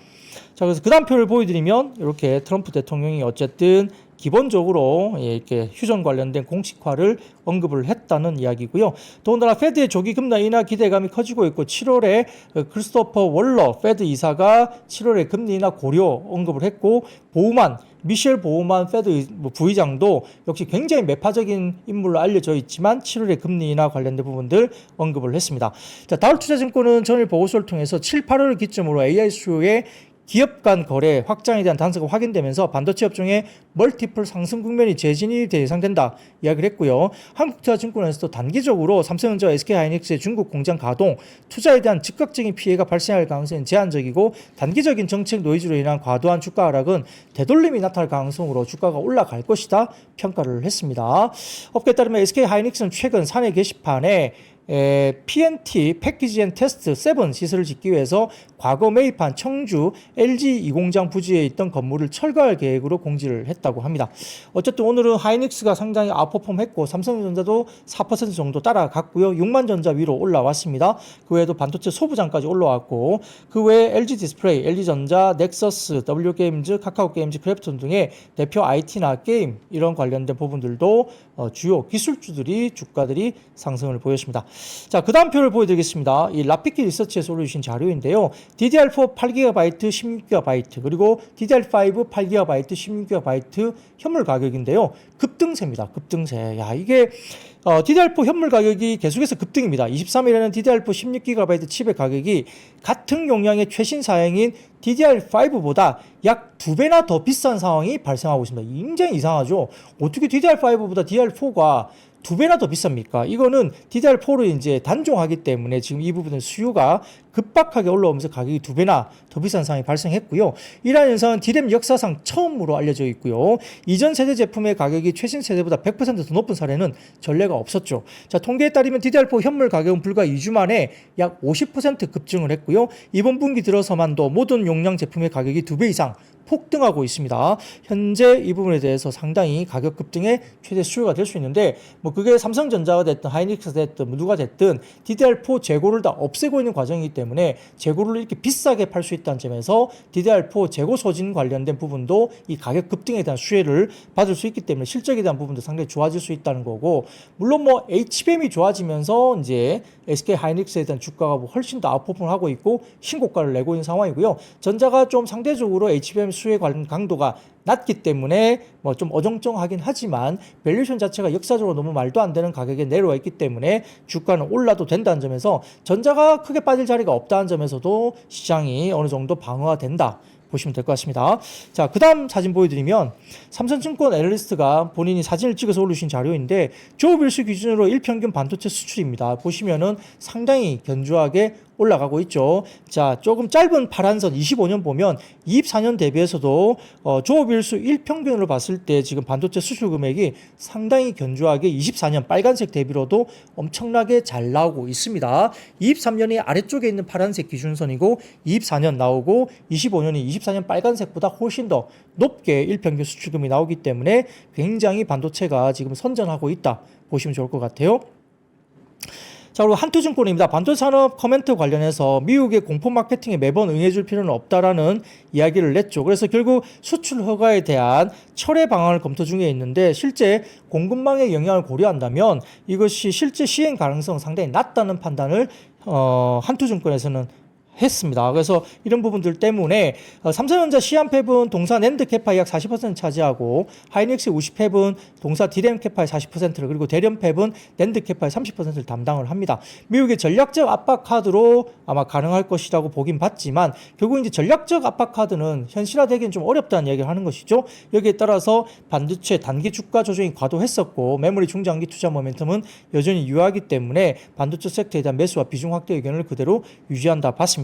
자, 그래서 그 다음 표를 보여드리면 이렇게 트럼프 대통령이 어쨌든 기본적으로 이렇게 휴전 관련된 공식화를 언급을 했다는 이야기고요. 더군다나 페드의 조기 급락 인하 기대감이 커지고 있고 7월에 크리스토퍼 월러 페드 이사가 7월에 금리 인하 고려 언급을 했고 미셸 보우만 페드 부의장도 역시 굉장히 매파적인 인물로 알려져 있지만 7월에 금리 인하 관련된 부분들 언급을 했습니다. 자, 다울투자증권은 전일 보고서를 통해서 7, 8월을 기점으로 AI 수요의 기업 간 거래 확장에 대한 단서가 확인되면서 반도체 업종의 멀티플 상승 국면이 재진입이 예상된다 이야기를 했고요. 한국투자증권에서도 단기적으로 삼성전자와 SK하이닉스의 중국 공장 가동, 투자에 대한 즉각적인 피해가 발생할 가능성은 제한적이고 단기적인 정책 노이즈로 인한 과도한 주가 하락은 되돌림이 나타날 가능성으로 주가가 올라갈 것이다 평가를 했습니다. 업계에 따르면 SK하이닉스는 최근 사내 게시판에 PNT 패키지 앤 테스트 7 시설을 짓기 위해서 과거 매입한 청주 LG 이공장 부지에 있던 건물을 철거할 계획으로 공지를 했다고 합니다. 어쨌든 오늘은 하이닉스가 상당히 아웃퍼폼했고 삼성전자도 4% 정도 따라갔고요. 6만전자 위로 올라왔습니다. 그 외에도 반도체 소부장까지 올라왔고 그 외에 LG 디스플레이, LG전자, 넥서스, W게임즈, 카카오게임즈, 크래프톤 등의 대표 IT나 게임 이런 관련된 부분들도 주요 기술주들이 주가들이 상승을 보였습니다. 자, 그 다음 표를 보여드리겠습니다. 이 라피키 리서치에서 올려주신 자료인데요. DDR4 8GB, 16GB 그리고 DDR5 8GB, 16GB 현물 가격인데요. 급등세입니다. 급등세. 야, 이게 DDR4 현물 가격이 계속해서 급등입니다. 23일에는 DDR4 16GB 칩의 가격이 같은 용량의 최신 사양인 DDR5보다 약 2배나 더 비싼 상황이 발생하고 있습니다. 굉장히 이상하죠. 어떻게 DDR5보다 DDR4가 2배나 더 비쌉니까? 이거는 DDR4를 이제 단종하기 때문에 지금 이 부분은 수요가 급박하게 올라오면서 가격이 2배나 더 비싼 상황이 발생했고요. 이러한 현상은 D램 역사상 처음으로 알려져 있고요. 이전 세대 제품의 가격이 최신 세대보다 100% 더 높은 사례는 전례가 없었죠. 자, 통계에 따르면 DDR4 현물 가격은 불과 2주 만에 약 50% 급증을 했고요. 이번 분기 들어서만도 모든 용량 제품의 가격이 2배 이상 폭등하고 있습니다. 현재 이 부분에 대해서 상당히 가격 급등의 최대 수요가 될 수 있는데 뭐 그게 삼성전자가 됐든 하이닉스가 됐든 뭐 누가 됐든 DDR4 재고를 다 없애고 있는 과정이기 때문에 재고를 이렇게 비싸게 팔 수 있다는 점에서 DDR4 재고 소진 관련된 부분도 이 가격 급등에 대한 수혜를 받을 수 있기 때문에 실적에 대한 부분도 상당히 좋아질 수 있다는 거고, 물론 뭐 HBM이 좋아지면서 이제 SK 하이닉스에 대한 주가가 뭐 훨씬 더 아웃퍼폼을 하고 있고 신고가를 내고 있는 상황이고요. 전자가 좀 상대적으로 HBM 수혜 강도가 낮기 때문에 뭐 좀 어정쩡하긴 하지만 밸류에이션 자체가 역사적으로 너무 말도 안 되는 가격에 내려와 있기 때문에 주가는 올라도 된다는 점에서 전자가 크게 빠질 자리가 없다는 점에서도 시장이 어느 정도 방어가 된다 보시면 될 것 같습니다. 자, 그 다음 사진 보여드리면 삼성증권 애널리스트가 본인이 사진을 찍어서 올리신 자료인데 조업일수 기준으로 일평균 반도체 수출입니다. 보시면은 상당히 견조하게 올라가고 있죠. 자, 조금 짧은 파란선 25년 보면 24년 대비해서도 조업일수 1평균으로 봤을 때 지금 반도체 수출 금액이 상당히 견조하게 24년 빨간색 대비로도 엄청나게 잘 나오고 있습니다. 23년이 아래쪽에 있는 파란색 기준선이고 24년 나오고 25년이 24년 빨간색보다 훨씬 더 높게 일평균 수출금이 나오기 때문에 굉장히 반도체가 지금 선전하고 있다 보시면 좋을 것 같아요. 자, 그리고 한투증권입니다. 반도체 산업 커멘트 관련해서 미국의 공포 마케팅에 매번 응해줄 필요는 없다라는 이야기를 냈죠. 그래서 결국 수출 허가에 대한 철회 방안을 검토 중에 있는데 실제 공급망의 영향을 고려한다면 이것이 실제 시행 가능성 상당히 낮다는 판단을 한투증권에서는 했습니다. 그래서 이런 부분들 때문에 삼성전자 시안팹은 동사 낸드 캐파의 약 40% 차지하고 하이닉스 50팹은 동사 디램 캐파의 40%를 그리고 대련 팹은 낸드 캐파의 30%를 담당을 합니다. 미국의 전략적 압박 카드로 아마 가능할 것이라고 보긴 봤지만 결국 이제 전략적 압박 카드는 현실화되기는 좀 어렵다는 얘기를 하는 것이죠. 여기에 따라서 반도체 단기 주가 조정이 과도했었고 메모리 중장기 투자 모멘텀은 여전히 유효하기 때문에 반도체 섹터에 대한 매수와 비중 확대 의견을 그대로 유지한다 봤습니다.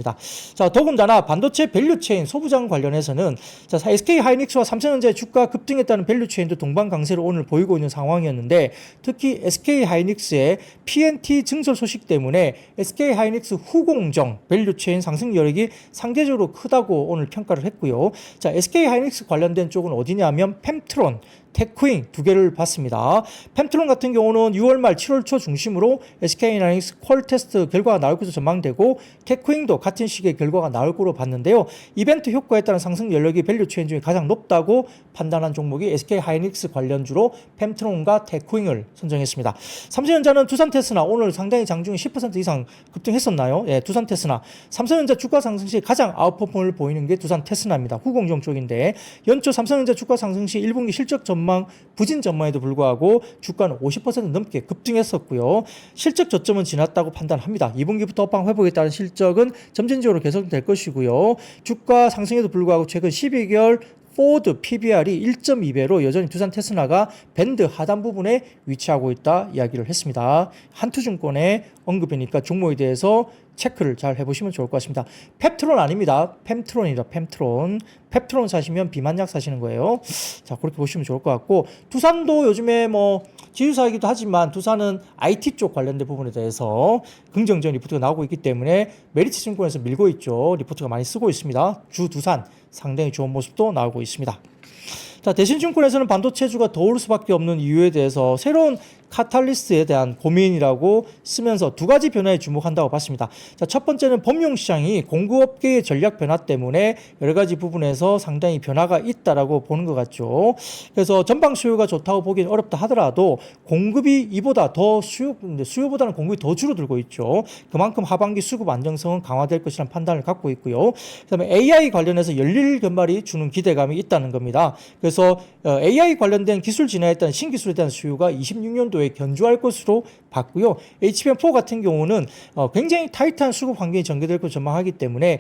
자, 더군다나 반도체 밸류체인 소부장 관련해서는 자, SK 하이닉스와 삼성전자의 주가 급등했다는 밸류체인도 동반 강세를 오늘 보이고 있는 상황이었는데 특히 SK 하이닉스의 PNT 증설 소식 때문에 SK 하이닉스 후공정 밸류체인 상승 여력이 상대적으로 크다고 오늘 평가를 했고요. 자, SK 하이닉스 관련된 쪽은 어디냐면 펨트론 테크윙 두 개를 봤습니다. 펨트론 같은 경우는 6월 말 7월 초 중심으로 SK하이닉스 퀄 테스트 결과가 나올 것으로 전망되고 테크윙도 같은 시기에 결과가 나올 거로 봤는데요. 이벤트 효과에 따른 상승 연력이 밸류 체인 중에 가장 높다고 판단한 종목이 SK하이닉스 관련주로 펨트론과 테크윙을 선정했습니다. 삼성전자는 두산 테스나 오늘 상당히 장중에 10% 이상 급등했었나요? 예, 두산 테스나. 삼성전자 주가 상승 시 가장 아웃퍼폼을 보이는 게 두산 테스나입니다. 후공정 쪽인데 연초 삼성전자 주가 상승 시 1분기 실적 전망 부진 전망에도 불구하고 주가는 50% 넘게 급등했었고요. 실적 저점은 지났다고 판단합니다. 2분기부터 업황 회복에 따른 실적은 점진적으로 개선될 것이고요. 주가 상승에도 불구하고 최근 12개월 포워드 PBR이 1.2배로 여전히 두산 테스나가 밴드 하단 부분에 위치하고 있다 이야기를 했습니다. 한투증권의 언급이니까 종목에 대해서 체크를 잘 해보시면 좋을 것 같습니다. 펨트론 아닙니다. 펨트론이다. 펨트론 사시면 비만약 사시는 거예요. 자, 그렇게 보시면 좋을 것 같고 두산도 요즘에 뭐 지주사이기도 하지만 두산은 IT 쪽 관련된 부분에 대해서 긍정적 리포트가 나오고 있기 때문에 메리츠 증권에서 밀고 있죠. 리포트가 많이 쓰고 있습니다. 주 두산 상당히 좋은 모습도 나오고 있습니다. 자, 대신증권에서는 반도체주가 더 오를 수밖에 없는 이유에 대해서 새로운 카탈리스트에 대한 고민이라고 쓰면서 두 가지 변화에 주목한다고 봤습니다. 자, 첫 번째는 범용시장이 공급업계의 전략 변화 때문에 여러 가지 부분에서 상당히 변화가 있다라고 보는 것 같죠. 그래서 전방 수요가 좋다고 보기는 어렵다 하더라도 공급이 이보다 더 수요보다는 공급이 더 줄어들고 있죠. 그만큼 하반기 수급 안정성은 강화될 것이라는 판단을 갖고 있고요. 그다음에 AI 관련해서 열릴 견발이 주는 기대감이 있다는 겁니다. 그래서 AI 관련된 기술 진화에 따른 신기술에 대한 수요가 26년도에 견조할 것으로 봤고요. HBM4 같은 경우는 굉장히 타이트한 수급 환경이 전개될 것으로 전망하기 때문에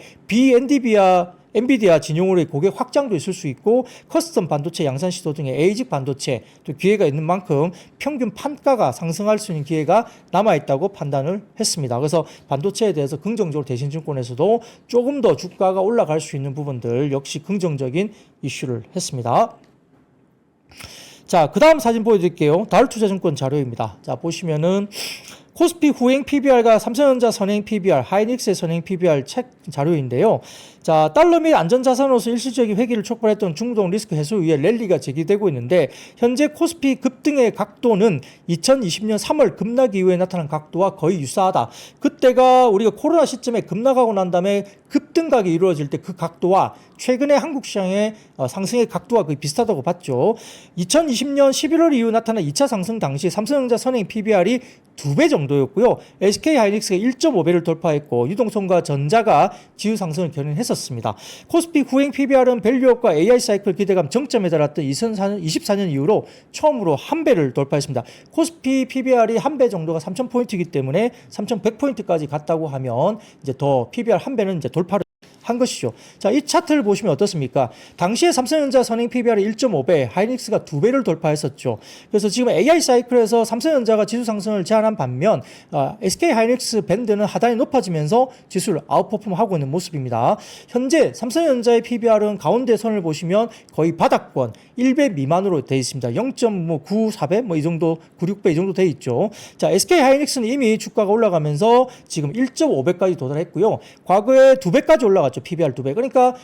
엔비디아 진용으로의 고객 확장도 있을 수 있고 커스텀 반도체 양산 시도 등의 ASIC 반도체 또 기회가 있는 만큼 평균 판가가 상승할 수 있는 기회가 남아있다고 판단을 했습니다. 그래서 반도체에 대해서 긍정적으로 대신증권에서도 조금 더 주가가 올라갈 수 있는 부분들 역시 긍정적인 이슈를 했습니다. 자, 그 다음 사진 보여드릴게요. 다울투자증권 자료입니다. 자, 보시면은 코스피 후행 PBR과 삼성전자 선행 PBR, 하이닉스의 선행 PBR 책 자료인데요. 자, 달러 및 안전자산으로서 일시적인 회기를 촉발했던 중동 리스크 해소 위에 랠리가 제기되고 있는데 현재 코스피 급등의 각도는 2020년 3월 급락 이후에 나타난 각도와 거의 유사하다. 그때가 우리가 코로나 시점에 급락하고 난 다음에 급등각이 이루어질 때 그 각도와 최근에 한국 시장의 상승의 각도와 거의 비슷하다고 봤죠. 2020년 11월 이후 나타난 2차 상승 당시 삼성전자 선행 PBR이 2배 정도였고요. SK 하이닉스가 1.5배를 돌파했고 유동성과 전자가 지수 상승을 견인했었습니다. 빠졌습니다. 코스피 후행 PBR은 밸류업과 AI 사이클 기대감 정점에 달았던 2024년 이후로 처음으로 한 배를 돌파했습니다. 코스피 PBR이 한 배 정도가 3,000포인트이기 때문에 3,100포인트까지 갔다고 하면 이제 더 PBR 한 배는 이제 돌파를 한 것이죠. 자, 이 차트를 보시면 어떻습니까? 당시에 삼성전자 선행 PBR이 1.5배, 하이닉스가 2배를 돌파했었죠. 그래서 지금 AI 사이클에서 삼성전자가 지수 상승을 제한한 반면 SK 하이닉스 밴드는 하단이 높아지면서 지수를 아웃퍼폼하고 있는 모습입니다. 현재 삼성전자의 PBR은 가운데 선을 보시면 거의 바닥권 1배 미만으로 되어 있습니다. 0.94배 뭐 이 정도 96배 이 정도 되어 있죠. 자, SK 하이닉스는 이미 주가가 올라가면서 지금 1.5배까지 도달했고요. 과거에 2배까지 올라갔죠. PBR 2배. 그러니까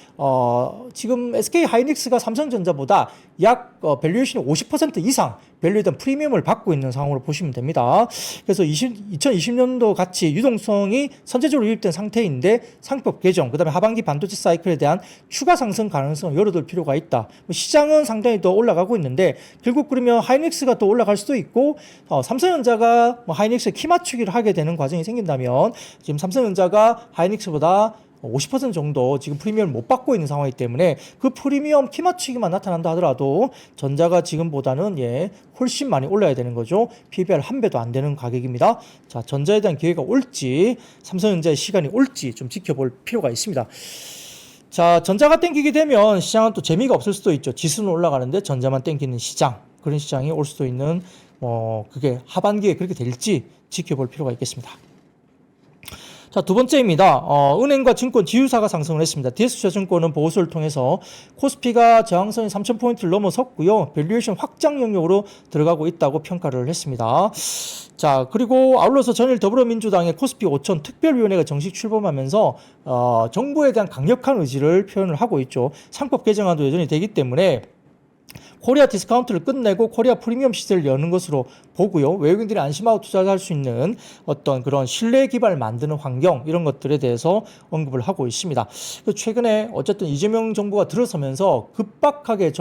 지금 SK 하이닉스가 삼성전자보다 약 밸류에이션이 50% 이상 밸류에 대한 프리미엄을 받고 있는 상황으로 보시면 됩니다. 그래서 2020년도 같이 유동성이 선제적으로 유입된 상태인데 상법 개정, 그다음에 하반기 반도체 사이클에 대한 추가 상승 가능성을 열어둘 필요가 있다. 시장은 상당히 더 올라가고 있는데 결국 그러면 하이닉스가 또 올라갈 수도 있고 삼성전자가 하이닉스에 키 맞추기를 하게 되는 과정이 생긴다면 지금 삼성전자가 하이닉스보다 50% 정도 지금 프리미엄을 못 받고 있는 상황이기 때문에 그 프리미엄 키 맞추기만 나타난다 하더라도 전자가 지금보다는 훨씬 많이 올라야 되는 거죠. PBR 한 배도 안 되는 가격입니다. 자, 전자에 대한 기회가 올지 삼성전자의 시간이 올지 좀 지켜볼 필요가 있습니다. 자, 전자가 땡기게 되면 시장은 또 재미가 없을 수도 있죠. 지수는 올라가는데 전자만 땡기는 시장, 그런 시장이 올 수도 있는 그게 하반기에 그렇게 될지 지켜볼 필요가 있겠습니다. 자, 두 번째입니다. 은행과 증권 지유사가 상승을 했습니다. DS투자증권은 보고서를 통해서 코스피가 저항선이 3,000포인트를 넘어섰고요. 밸류에이션 확장 영역으로 들어가고 있다고 평가를 했습니다. 자, 그리고 아울러서 전일 더불어민주당의 코스피 5천 특별위원회가 정식 출범하면서 정부에 대한 강력한 의지를 표현을 하고 있죠. 상법 개정안도 여전히 되기 때문에 코리아 디스카운트를 끝내고 코리아 프리미엄 시세를 여는 것으로 보고요. 외국인들이 안심하고 투자할 수 있는 어떤 그런 신뢰 기반을 만드는 환경 이런 것들에 대해서 언급을 하고 있습니다. 최근에 어쨌든 이재명 정부가 들어서면서 급박하게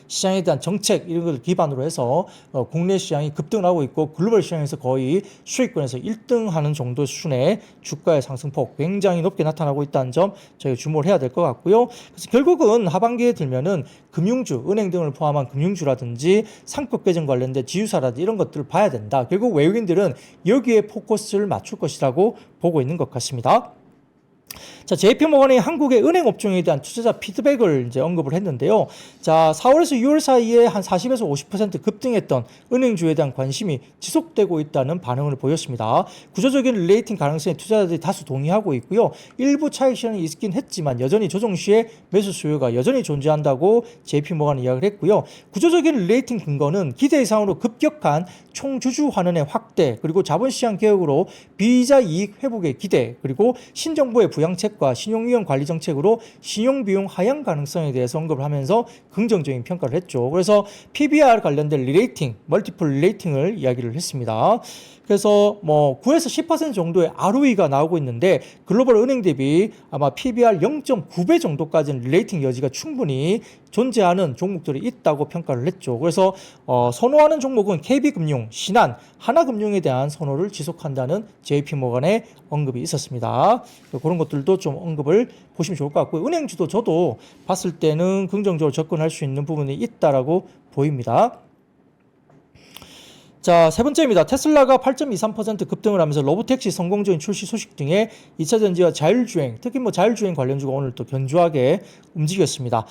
시장에 대한 정책 이런 것을 기반으로 해서 국내 시장이 급등을 하고 있고 글로벌 시장에서 거의 수익권에서 1등하는 정도 수준의 주가의 상승폭 굉장히 높게 나타나고 있다는 점 저희가 주목을 해야 될 것 같고요. 그래서 결국은 하반기에 들면은 금융주, 은행 등을 포함한 금융주라든지 상법 개정 관련된 지유사라든지 이런 것들을 봐야 된다. 결국 외국인들은 여기에 포커스를 맞출 것이라고 보고 있는 것 같습니다. 자, JP모건이 한국의 은행 업종에 대한 투자자 피드백을 이제 언급을 했는데요. 자, 4월에서 6월 사이에 한 40에서 50% 급등했던 은행주에 대한 관심이 지속되고 있다는 반응을 보였습니다. 구조적인 릴레이팅 가능성에 투자자들이 다수 동의하고 있고요. 일부 차익 실현이 있긴 했지만 여전히 조정 시에 매수 수요가 여전히 존재한다고 JP모건이 이야기를 했고요. 구조적인 릴레이팅 근거는 기대 이상으로 급격한 총주주 환원의 확대, 그리고 자본시장 개혁으로 비이자 이익 회복의 기대, 그리고 신정부의 부양책과 신용위험 관리 정책으로 신용비용 하향 가능성에 대해서 언급을 하면서 긍정적인 평가를 했죠. 그래서 PBR 관련된 리레이팅, 멀티플 리레이팅을 이야기를 했습니다. 그래서 9에서 10% 정도의 ROE가 나오고 있는데 글로벌 은행 대비 아마 PBR 0.9배 정도까지는 릴레이팅 여지가 충분히 존재하는 종목들이 있다고 평가를 했죠. 그래서 선호하는 종목은 KB금융, 신한, 하나금융에 대한 선호를 지속한다는 JP모건의 언급이 있었습니다. 그런 것들도 좀 언급을 보시면 좋을 것 같고요. 은행주도 저도 봤을 때는 긍정적으로 접근할 수 있는 부분이 있다라고 보입니다. 자, 세 번째입니다. 테슬라가 8.23% 급등을 하면서 로보택시 성공적인 출시 소식 등의 2차 전지와 자율주행, 특히 자율주행 관련주가 오늘 또 견조하게 움직였습니다.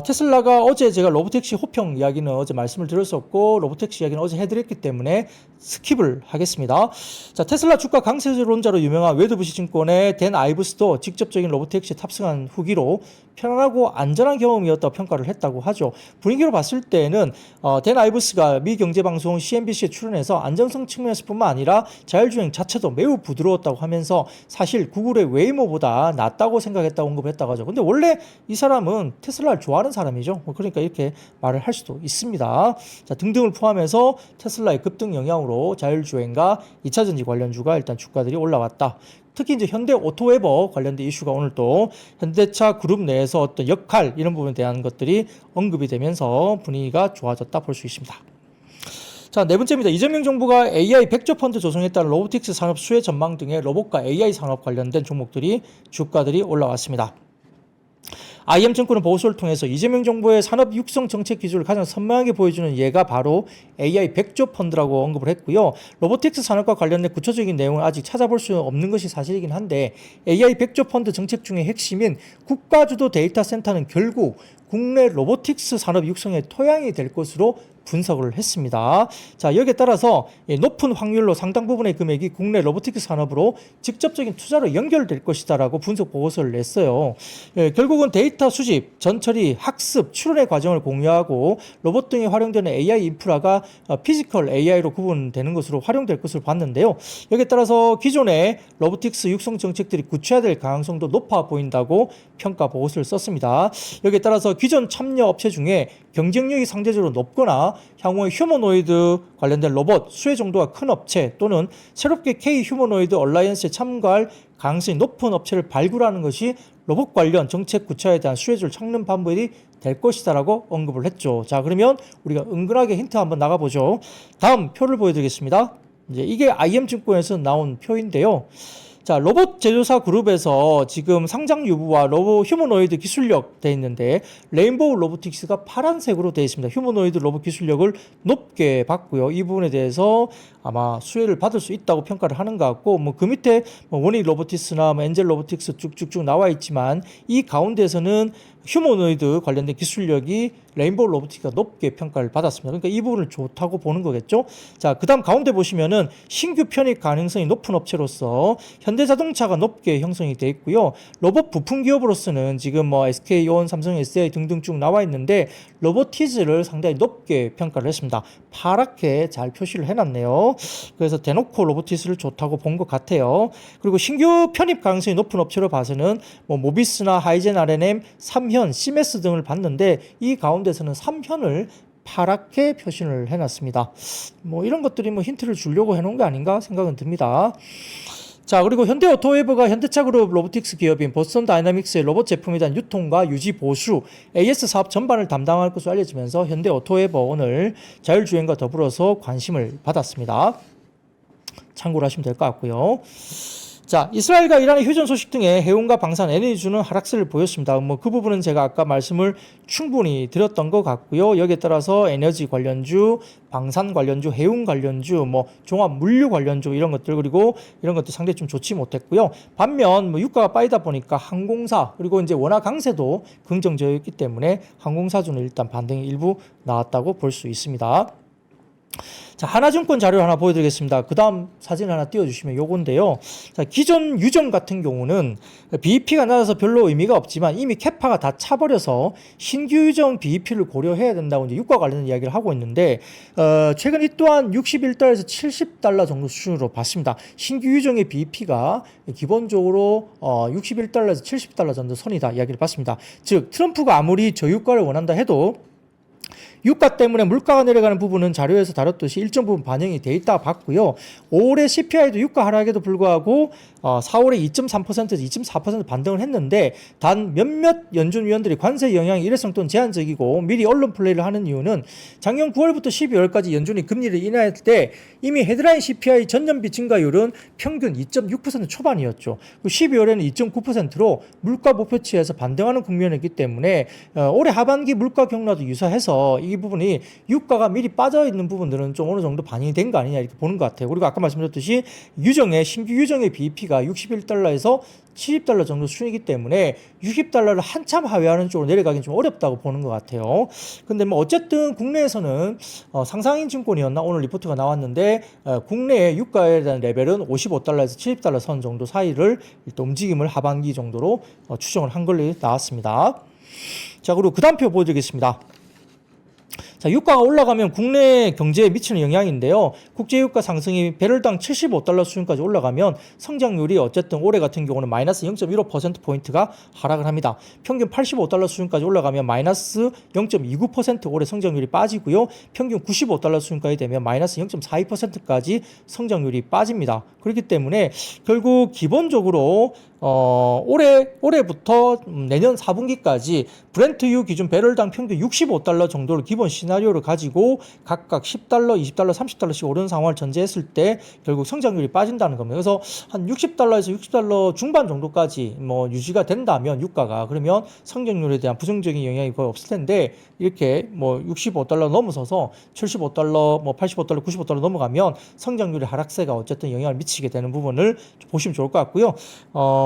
테슬라가 어제 제가 로보택시 호평 이야기는 어제 말씀을 드렸었고 로보택시 이야기는 어제 해드렸기 때문에 스킵을 하겠습니다. 자, 테슬라 주가 강세론자로 유명한 웨드부시 증권의 댄 아이브스도 직접적인 로보택시에 탑승한 후기로 편안하고 안전한 경험이었다고 평가를 했다고 하죠. 분위기로 봤을 때는 댄 아이브스가 미 경제방송 CNBC에 출연해서 안정성 측면에서뿐만 아니라 자율주행 자체도 매우 부드러웠다고 하면서 사실 구글의 웨이모보다 낫다고 생각했다고 언급했다고 하죠. 근데 원래 이 사람은 테슬라를 좋아하는 사람이죠. 그러니까 이렇게 말을 할 수도 있습니다. 자, 등등을 포함해서 테슬라의 급등 영향으로 자율주행과 2차 전지 관련주가 일단 주가들이 올라왔다. 특히 이제 현대 오토웨버 관련된 이슈가 오늘 또 현대차 그룹 내에서 어떤 역할 이런 부분에 대한 것들이 언급이 되면서 분위기가 좋아졌다 볼 수 있습니다. 자, 네 번째입니다. 이재명 정부가 AI 100조 펀드 조성했다는 로보틱스 산업 수혜 전망 등의 로봇과 AI 산업 관련된 종목들이 주가들이 올라왔습니다. IM증권은 보고서를 통해서 이재명 정부의 산업 육성 정책 기조를 가장 선명하게 보여주는 예가 바로 AI 100조 펀드라고 언급을 했고요. 로보틱스 산업과 관련된 구체적인 내용은 아직 찾아볼 수 없는 것이 사실이긴 한데 AI 100조 펀드 정책 중에 핵심인 국가주도 데이터 센터는 결국 국내 로보틱스 산업 육성의 토양이 될 것으로 분석을 했습니다. 자, 여기에 따라서 높은 확률로 상당 부분의 금액이 국내 로보틱스 산업으로 직접적인 투자로 연결될 것이다라고 분석 보고서를 냈어요. 결국은 데이터 수집, 전처리, 학습, 추론의 과정을 공유하고 로봇 등에 활용되는 AI 인프라가 피지컬 AI로 구분되는 것으로 활용될 것으로 봤는데요. 여기에 따라서 기존의 로보틱스 육성 정책들이 구체화될 가능성도 높아 보인다고 평가 보고서를 썼습니다. 여기에 따라서 기존 참여 업체 중에 경쟁력이 상대적으로 높거나 향후에 휴머노이드 관련된 로봇 수혜 정도가 큰 업체 또는 새롭게 K 휴머노이드 얼라이언스에 참가할 가능성이 높은 업체를 발굴하는 것이 로봇 관련 정책 구체화에 대한 수혜주를 찾는 방법이 될 것이다라고 언급을 했죠. 자, 그러면 우리가 은근하게 힌트 한번 나가보죠. 다음 표를 보여드리겠습니다. 이제 이게 IM증권에서 나온 표인데요. 자, 로봇 제조사 그룹에서 지금 상장 유무와 로봇 휴머노이드 기술력 되어 있는데 레인보우 로보틱스가 파란색으로 되어 있습니다. 휴머노이드 로봇 기술력을 높게 받고요. 이 부분에 대해서 아마 수혜를 받을 수 있다고 평가를 하는 것 같고 뭐 그 밑에 원익 로보틱스나 엔젤 로보틱스 쭉쭉쭉 나와 있지만 이 가운데에서는 휴머노이드 관련된 기술력이 레인보우 로보틱스가 높게 평가를 받았습니다. 그러니까 이 부분을 좋다고 보는 거겠죠. 자, 그 다음 가운데 보시면은 신규 편입 가능성이 높은 업체로서 현대자동차가 높게 형성이 되어 있고요. 로봇 부품 기업으로서는 지금 뭐 SK온, 삼성 SDI 등등 쭉 나와 있는데 로보티즈를 상당히 높게 평가를 했습니다. 파랗게 잘 표시를 해놨네요. 그래서 대놓고 로보티즈를 좋다고 본 것 같아요. 그리고 신규 편입 가능성이 높은 업체로 봐서는 뭐 모비스나 하이젠 R&M, 삼현, 시메스 등을 봤는데 이 가운데서는 삼현을 파랗게 표시를 해놨습니다. 뭐 이런 것들이 뭐 힌트를 주려고 해놓은 게 아닌가 생각은 듭니다. 자, 그리고 현대오토웨이버가 현대차그룹 로보틱스 기업인 보스턴 다이나믹스의 로봇 제품에 대한 유통과 유지 보수, AS 사업 전반을 담당할 것으로 알려지면서 현대오토웨이버 오늘 자율주행과 더불어서 관심을 받았습니다. 참고를 하시면 될 것 같고요. 자, 이스라엘과 이란의 휴전 소식 등의 해운과 방산, 에너지주는 하락세를 보였습니다. 뭐 그 부분은 제가 아까 말씀을 충분히 드렸던 것 같고요. 여기에 따라서 에너지 관련주, 방산 관련주, 해운 관련주, 뭐 종합 물류 관련주 이런 것들 그리고 이런 것들 상당히 좀 좋지 못했고요. 반면 뭐 유가가 빠지다 보니까 항공사 그리고 이제 원화 강세도 긍정적이었기 때문에 항공사주는 일단 반등이 일부 나왔다고 볼 수 있습니다. 자, 하나증권 자료 하나 보여드리겠습니다. 그 다음 사진 하나 띄워주시면 요건데요. 자, 기존 유정 같은 경우는 BEP가 낮아서 별로 의미가 없지만 이미 캐파가 다 차버려서 신규 유정 BEP를 고려해야 된다고 이제 유가 관련된 이야기를 하고 있는데, 최근 이 또한 61달러에서 70달러 정도 수준으로 봤습니다. 신규 유정의 BEP가 기본적으로 61달러에서 70달러 정도 선이다 이야기를 봤습니다. 즉, 트럼프가 아무리 저유가를 원한다 해도 유가 때문에 물가가 내려가는 부분은 자료에서 다뤘듯이 일정 부분 반영이 돼 있다 봤고요. 올해 CPI도 유가 하락에도 불구하고 4월에 2.3%에서 2.4% 반등을 했는데 단 몇몇 연준위원들이 관세 영향이 일회성 또는 제한적이고 미리 언론 플레이를 하는 이유는 작년 9월부터 12월까지 연준이 금리를 인하할 때 이미 헤드라인 CPI 전년비 증가율은 평균 2.6% 초반이었죠. 12월에는 2.9%로 물가 목표치에서 반등하는 국면이기 때문에 올해 하반기 물가 경로도 유사해서 이 부분이 유가가 미리 빠져 있는 부분들은 좀 어느 정도 반영이 된 거 아니냐 이렇게 보는 것 같아요. 그리고 아까 말씀드렸듯이 신규 유정의 BEP가 61달러에서 70달러 정도 수준이기 때문에 60달러를 한참 하회하는 쪽으로 내려가긴 좀 어렵다고 보는 것 같아요. 근데 뭐 어쨌든 국내에서는 상상인 증권이었나 오늘 리포트가 나왔는데 국내의 유가에 대한 레벨은 55달러에서 70달러 선 정도 사이를 일단 움직임을 하반기 정도로 추정을 한 걸로 나왔습니다. 자, 그리고 그 다음 표 보여드리겠습니다. 자, 유가가 올라가면 국내 경제에 미치는 영향인데요. 국제유가 상승이 배럴당 75달러 수준까지 올라가면 성장률이 어쨌든 올해 같은 경우는 마이너스 0.15%포인트가 하락을 합니다. 평균 85달러 수준까지 올라가면 마이너스 0.29% 올해 성장률이 빠지고요. 평균 95달러 수준까지 되면 마이너스 0.42%까지 성장률이 빠집니다. 그렇기 때문에 결국 기본적으로 올해부터 내년 4분기까지 브렌트유 기준 배럴당 평균 $65 정도를 기본 시나리오를 가지고 각각 $10, $20, $30씩 오르는 상황을 전제했을 때 결국 성장률이 빠진다는 겁니다. 그래서 한 $60에서 $60 중반 정도까지 뭐 유지가 된다면 유가가 그러면 성장률에 대한 부정적인 영향이 거의 없을 텐데 이렇게 뭐 $65 넘어서서 $75, 뭐 $85, $95 넘어가면 성장률의 하락세가 어쨌든 영향을 미치게 되는 부분을 보시면 좋을 것 같고요.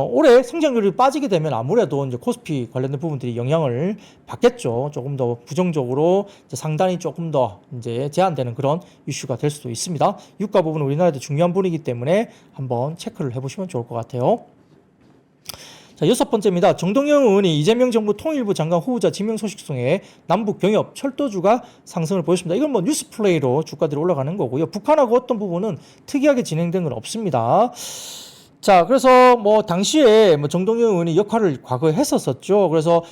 올해 성장률이 빠지게 되면 아무래도 이제 코스피 관련된 부분들이 영향을 받겠죠. 조금 더 부정적으로 이제 상단이 조금 더 이제 제한되는 그런 이슈가 될 수도 있습니다. 유가 부분은 우리나라에도 중요한 부분이기 때문에 한번 체크를 해보시면 좋을 것 같아요. 자, 6번째입니다. 정동영 의원이 이재명 정부 통일부 장관 후보자 지명 소식송에 남북 경협 철도주가 상승을 보였습니다. 이건 뭐 뉴스 플레이로 주가들이 올라가는 거고요. 북한하고 어떤 부분은 특이하게 진행된 건 없습니다. 자, 그래서 뭐 당시에 뭐 정동영 의원이 역할을 과거에 했었었죠. 그래서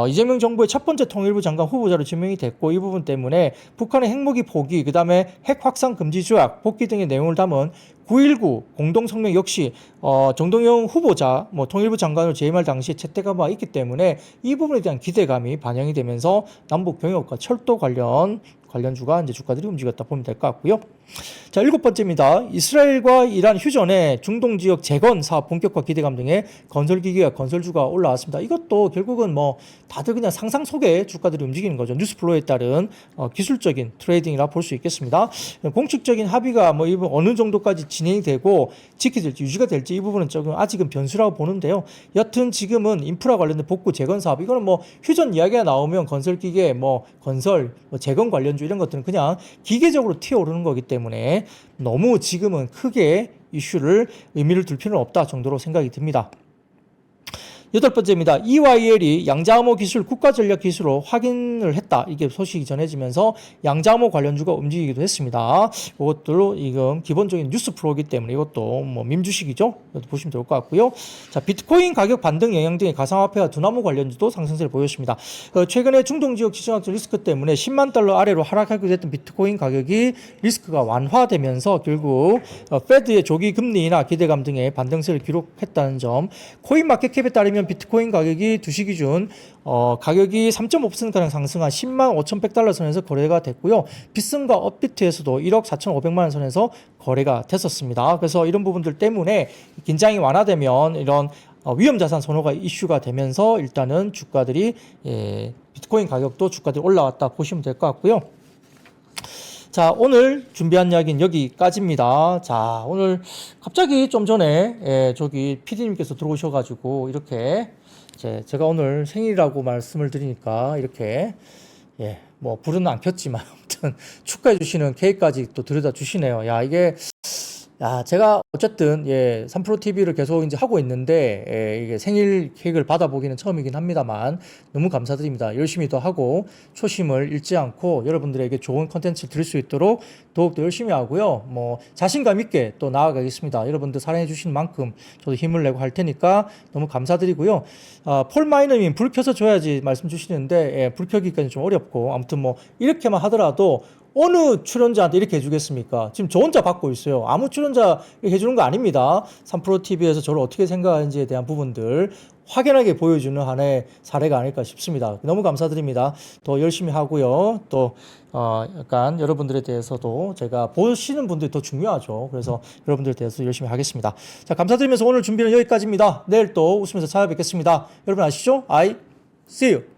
이재명 정부의 첫 번째 통일부 장관 후보자로 지명이 됐고 이 부분 때문에 북한의 핵무기 포기, 그다음에 핵 확산 금지 조약 복귀 등의 내용을 담은 9.19 공동성명 역시 정동영 후보자 뭐 통일부 장관으로 재임할 당시에 채택한 바가 있기 때문에 이 부분에 대한 기대감이 반영이 되면서 남북 경협과 철도 관련주가 이제 주가들이 움직였다 보면 될 것 같고요. 자, 7번째입니다. 이스라엘과 이란 휴전에 중동 지역 재건 사업 본격화 기대감 등의 건설기기와 건설주가 올라왔습니다. 이것도 결국은 뭐 다들 그냥 상상 속에 주가들이 움직이는 거죠. 뉴스플로에 따른 기술적인 트레이딩이라 볼 수 있겠습니다. 공식적인 합의가 뭐 어느 정도까지 진행이 되고 지켜질지 유지가 될지 이 부분은 조금 아직은 변수라고 보는데요. 여튼 지금은 인프라 관련된 복구 재건 사업 이거는 뭐 휴전 이야기가 나오면 건설기계 뭐 건설 뭐 재건 관련주 이런 것들은 그냥 기계적으로 튀어오르는 거기 때문에 너무 지금은 크게 이슈를 의미를 둘 필요는 없다 정도로 생각이 듭니다. 8번째입니다. EYL이 양자암호 기술 국가전략 기술로 확인을 했다. 이게 소식이 전해지면서 양자암호 관련주가 움직이기도 했습니다. 이것도 지금 기본적인 뉴스 프로이기 때문에 이것도 뭐 밈주식이죠. 이것도 보시면 좋을 것 같고요. 자, 비트코인 가격 반등 영향 등의 가상화폐와 두나무 관련주도 상승세를 보였습니다. 최근에 중동 지역 지정학적 리스크 때문에 $100,000 아래로 하락하게 됐던 비트코인 가격이 리스크가 완화되면서 결국 페드의 조기 금리나 기대감 등의 반등세를 기록했다는 점. 코인마켓캡에 따르면 비트코인 가격이 2시 기준 가격이 3.5%가량 상승한 105,100달러 선에서 거래가 됐고요. 빗썸과 업비트에서도 1억 4,500만 원 선에서 거래가 됐었습니다. 그래서 이런 부분들 때문에 긴장이 완화되면 이런 위험자산 선호가 이슈가 되면서 일단은 주가들이 비트코인 가격도 주가들이 올라왔다 보시면 될 것 같고요. 자, 오늘 준비한 이야기는 여기까지입니다. 자, 오늘 갑자기 좀 전에 저기 PD님께서 들어오셔가지고 이렇게 제가 오늘 생일이라고 말씀을 드리니까 이렇게 뭐 불은 안 켰지만 아무튼 축하해 주시는 케이크까지 또 들여다 주시네요. 야, 이게 제가 어쨌든 3프로 TV를 계속 이제 하고 있는데 이게 생일 케이크를 받아보기는 처음이긴 합니다만 너무 감사드립니다. 열심히 더 하고 초심을 잃지 않고 여러분들에게 좋은 컨텐츠를 드릴 수 있도록 더욱더 열심히 하고요. 뭐 자신감 있게 또 나아가겠습니다. 여러분들 사랑해 주시는 만큼 저도 힘을 내고 할 테니까 너무 감사드리고요. 폴마이너님 불 켜서 줘야지 말씀 주시는데 불 켜기까지 좀 어렵고 아무튼 뭐 이렇게만 하더라도 어느 출연자한테 이렇게 해주겠습니까? 지금 저 혼자 받고 있어요. 아무 출연자 이렇게 해주는 거 아닙니다. 3프로TV에서 저를 어떻게 생각하는지에 대한 부분들 확연하게 보여주는 하나의 사례가 아닐까 싶습니다. 너무 감사드립니다. 더 열심히 하고요. 또 약간 여러분들에 대해서도 제가 보시는 분들이 더 중요하죠. 그래서 여러분들에 대해서 열심히 하겠습니다. 자, 감사드리면서 오늘 준비는 여기까지입니다. 내일 또 웃으면서 찾아뵙겠습니다. 여러분 아시죠? I see you.